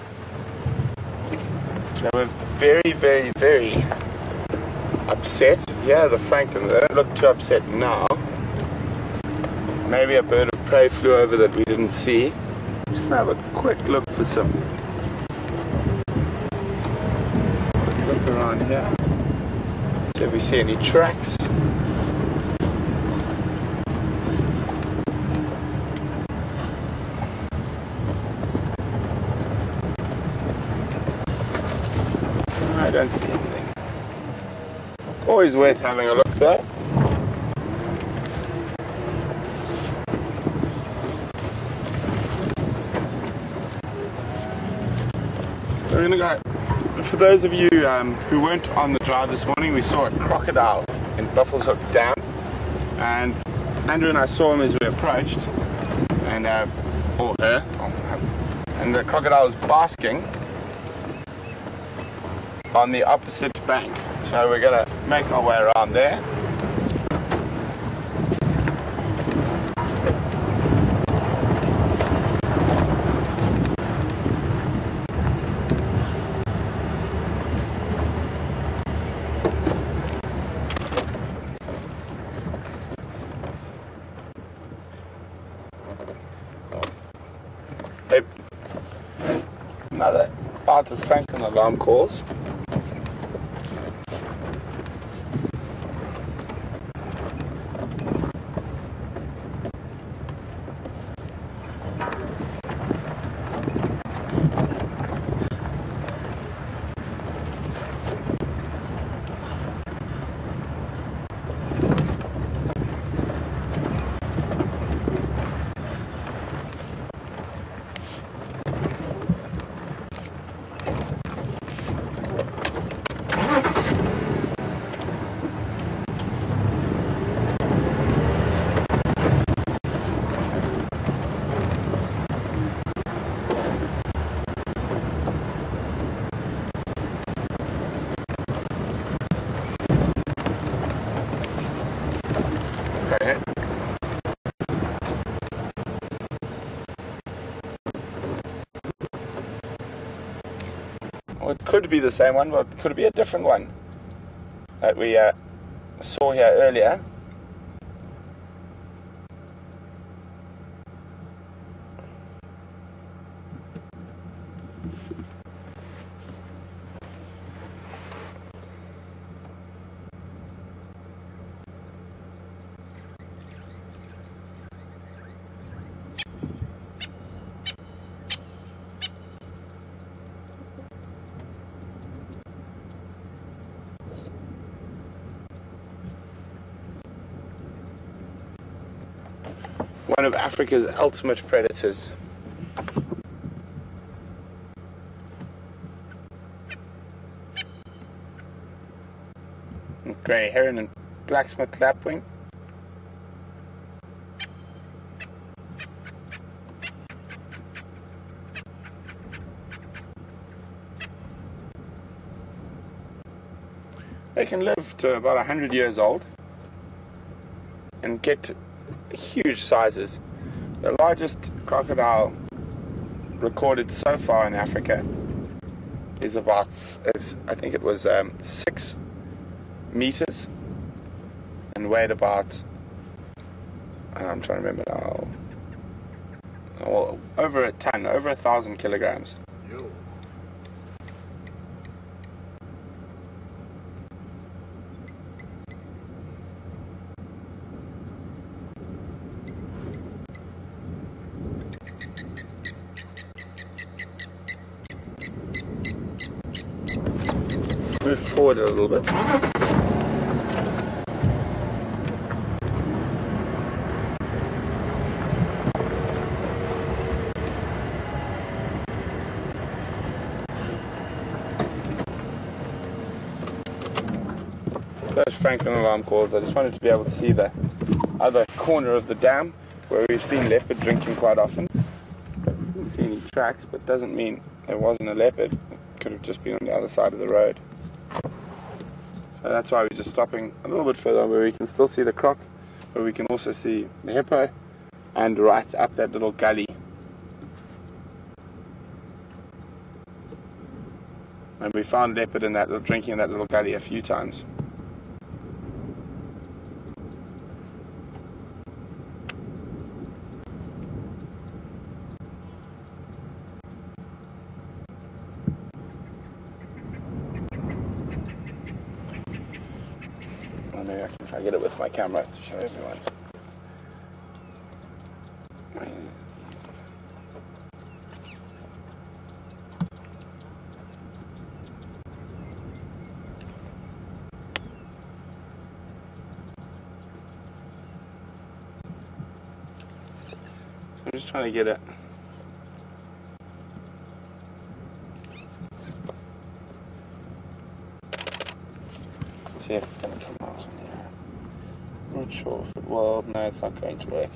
They were very, very, very upset. Yeah, the Franklin, they don't look too upset now. Maybe a bird of prey flew over that we didn't see. Just gonna have a quick look for some. Look around around here. See if we see any tracks. I don't see anything. Always worth having a look though. We're gonna go. For those of you who weren't on the drive this morning, we saw a crocodile in Buffalo's Hook Dam, and Andrew and I saw him as we approached, and or her, and the crocodile was basking on the opposite bank. So we're gonna make our way around there. Another part of Franklin alarm calls. Okay. Well, it could be the same one, but it could be a different one that we saw here earlier. One of Africa's ultimate predators. Grey heron and blacksmith lapwing. They can live to about 100 years old and get huge sizes. The largest crocodile recorded so far in Africa is about, I think it was 6 meters and weighed about, I'm trying to remember now, over a ton, over 1,000 kilograms. Move forward a little bit. Those Franklin alarm calls, I just wanted to be able to see the other corner of the dam where we've seen leopard drinking quite often. Didn't see any tracks, but doesn't mean there wasn't a leopard. It could have just been on the other side of the road. So that's why we're just stopping a little bit further where we can still see the croc, but we can also see the hippo, and right up that little gully. And we found leopard in that little, drinking in that little gully a few times. Try to get it with my camera to show everyone. I'm just trying to get it. See if it's going to come out in here. Not sure if it will. No, it's not going to work.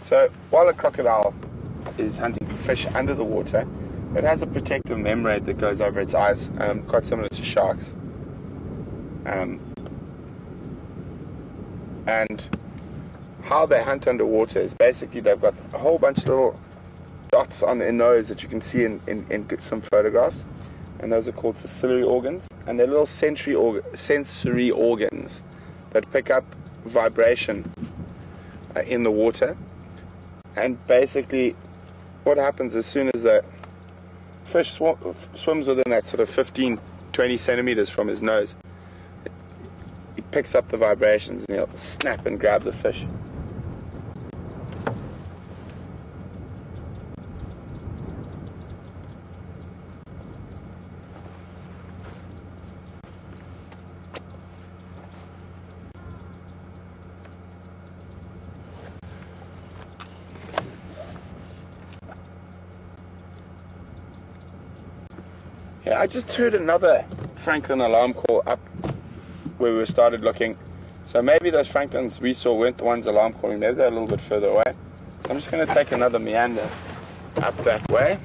So while a crocodile is hunting for fish under the water, it has a protective membrane that goes over its eyes, quite similar to sharks. And how they hunt underwater is basically they've got a whole bunch of little dots on their nose that you can see in some photographs, and those are called ciliary organs, and they're little sensory organs that pick up vibration in the water. And basically what happens as soon as the fish swims within that sort of 15-20 centimeters from his nose, he picks up the vibrations and he'll snap and grab the fish. Yeah, I just heard another Franklin alarm call up where we started looking. So maybe those Franklins we saw weren't the ones alarm calling. Maybe they're a little bit further away. So I'm just going to take another meander up that way.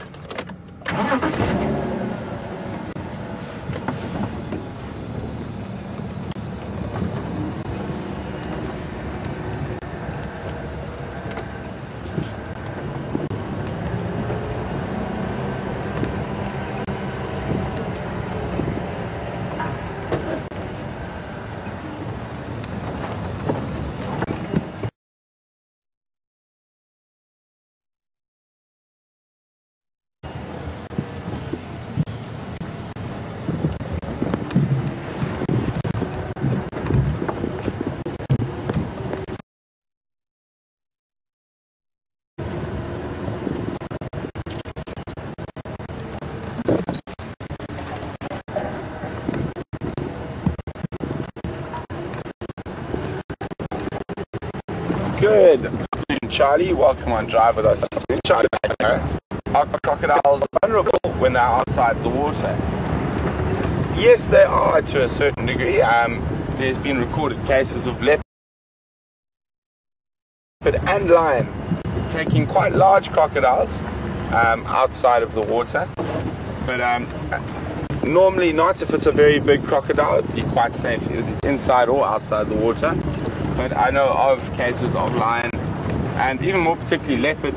Good afternoon, Charlie. Welcome on Drive with us. Charlie, are crocodiles vulnerable when they're outside the water? Yes, they are to a certain degree. There's been recorded cases of leopard and lion taking quite large crocodiles outside of the water. But normally not. If it's a very big crocodile, it'd be quite safe if it's inside or outside the water. But I know of cases of lion and even more particularly leopard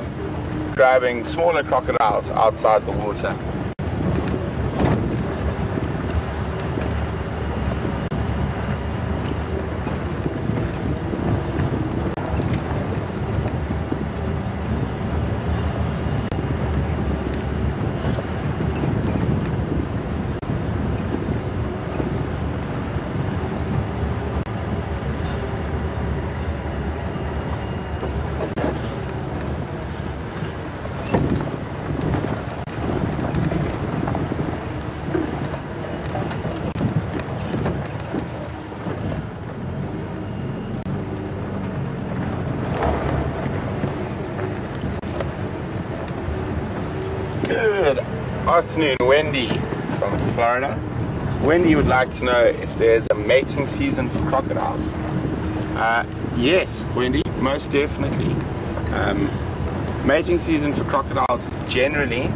grabbing smaller crocodiles outside the water. Good afternoon, Wendy from Florida. Wendy would like to know if there's a mating season for crocodiles. Yes, Wendy, most definitely. Mating season for crocodiles is generally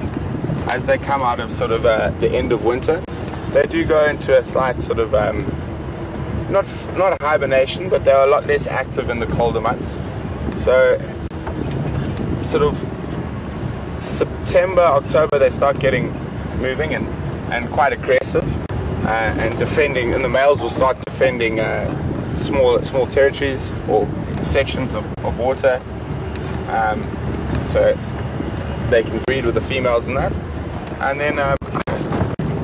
as they come out of sort of the end of winter. They do go into a slight sort of not a hibernation, but they're a lot less active in the colder months. So sort of September, October, they start getting moving and quite aggressive and defending, and the males will start defending small territories or sections of water, so they can breed with the females and that. And then a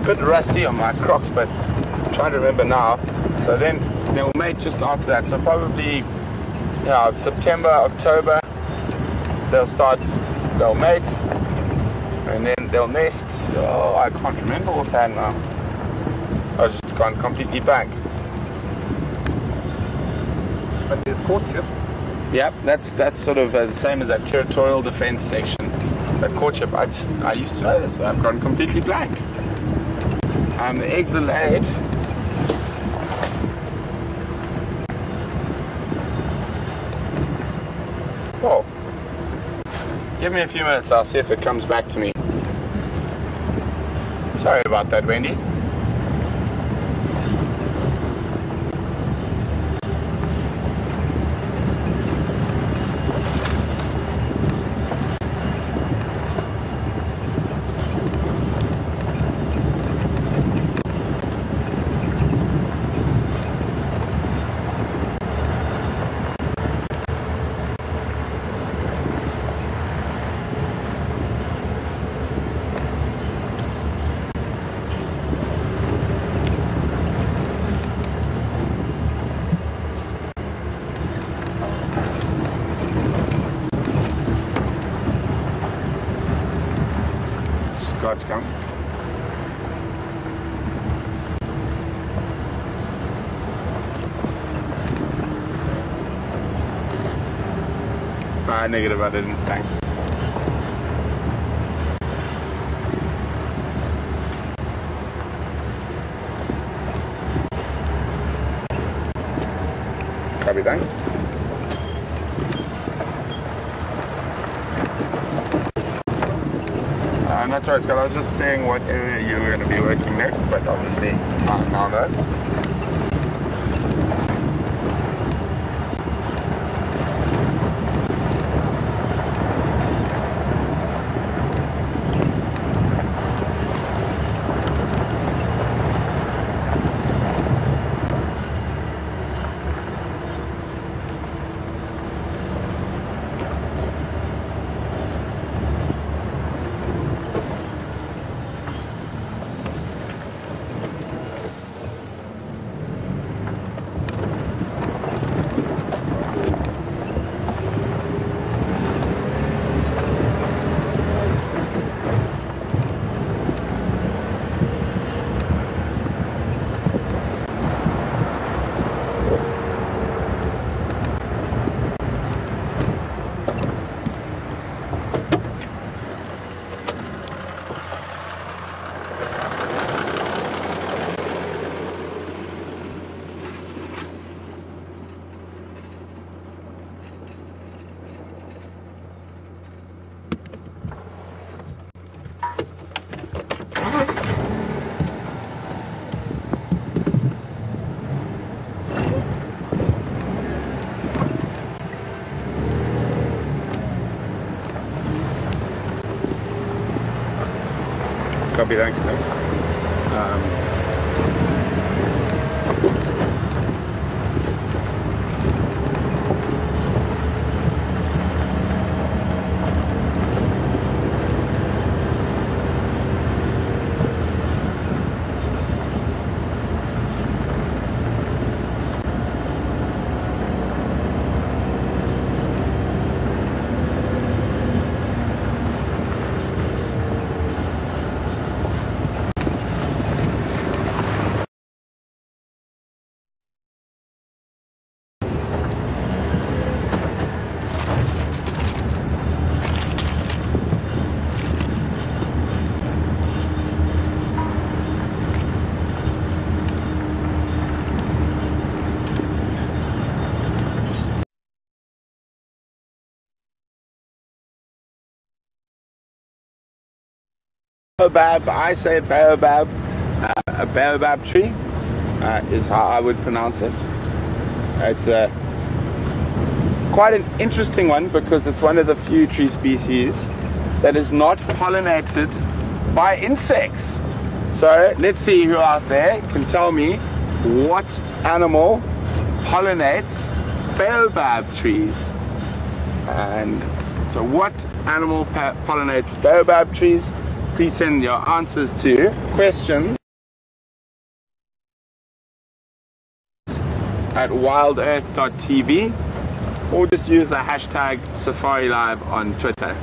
bit rusty on my Crocs, but I'm trying to remember now. So then they'll mate just after that. So probably, yeah, September, October, they'll mate, and then they'll nest. Oh, I can't remember offhand now. I just gone completely blank. But there's courtship. Yep, that's sort of the same as that territorial defense section. That courtship, I used to know this, so I've gone completely blank. The eggs are laid. Oh, give me a few minutes, I'll see if it comes back to me. Sorry about that, Wendy. Scott, come. Negative, I didn't, thanks. Copy, thanks. Not right, Scott. I was just saying what area you were going to be working next, but obviously now no. Copy, thanks. Baobab, I say baobab. A baobab tree is how I would pronounce it. It's quite an interesting one because it's one of the few tree species that is not pollinated by insects. So let's see who out there can tell me what animal pollinates baobab trees. And so what animal pollinates baobab trees? Please send your answers to questions at WildEarthTV, or just use the hashtag SafariLive on Twitter.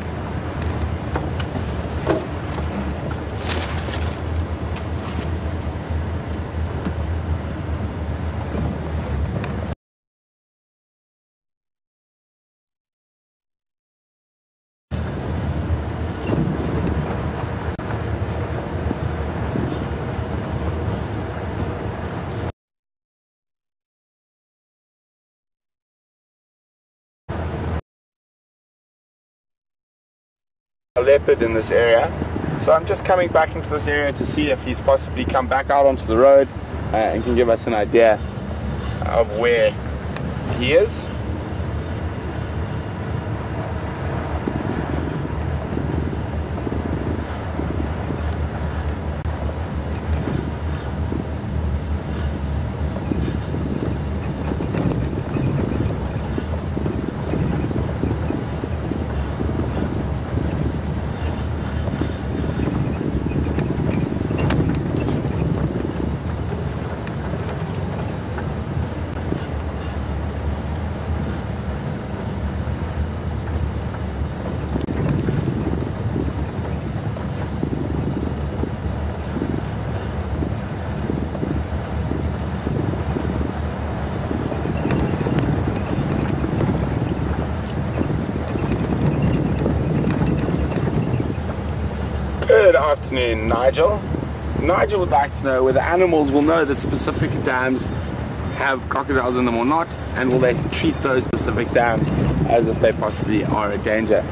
A leopard in this area, so I'm just coming back into this area to see if he's possibly come back out onto the road and can give us an idea of where he is. Good afternoon, Nigel. Nigel would like to know whether animals will know that specific dams have crocodiles in them or not, and will they treat those specific dams as if they possibly are a danger.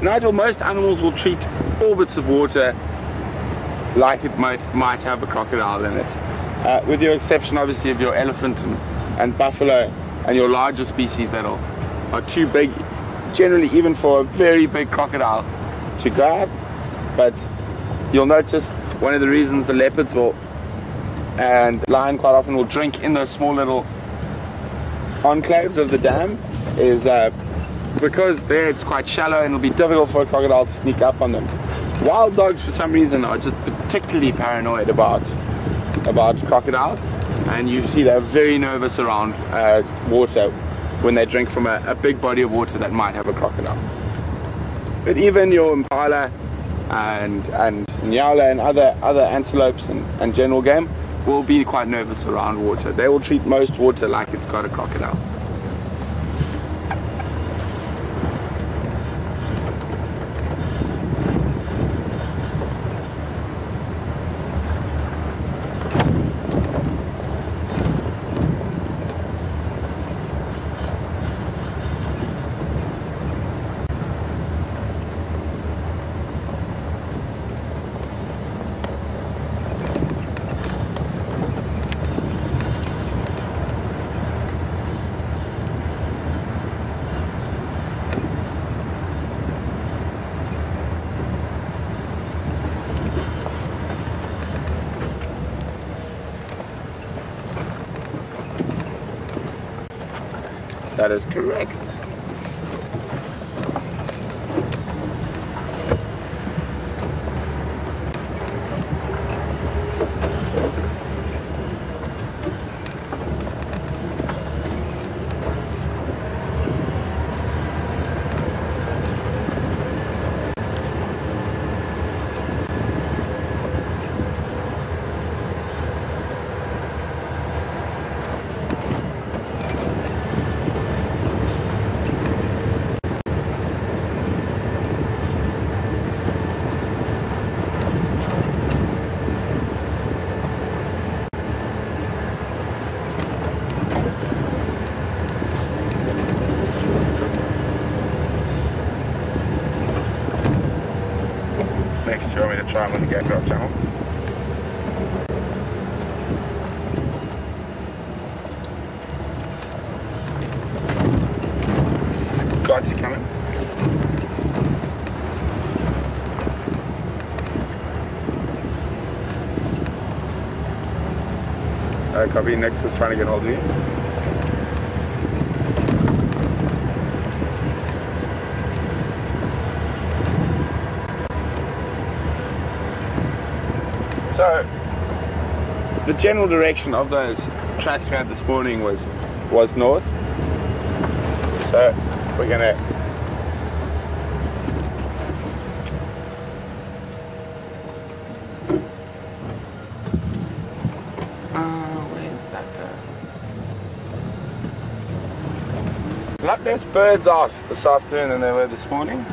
Nigel, most animals will treat all bits of water like it might have a crocodile in it, with your exception obviously of your elephant and buffalo and your larger species that are too big generally even for a very big crocodile to grab. But you'll notice one of the reasons the leopards will and lion quite often will drink in those small little enclaves of the dam is because there it's quite shallow and it'll be difficult for a crocodile to sneak up on them. Wild dogs for some reason are just particularly paranoid about crocodiles, and you see they're very nervous around water when they drink from a big body of water that might have a crocodile. But even your impala and nyala and other antelopes and general game will be quite nervous around water. They will treat most water like it's got a crocodile. That is correct. Next, you want me to try one to get drop channel? Scott's coming. Copy. Next was trying to get hold of you. So, the general direction of those tracks we had this morning was north. So we're gonna where did that go? A lot less birds out this afternoon than there were this morning.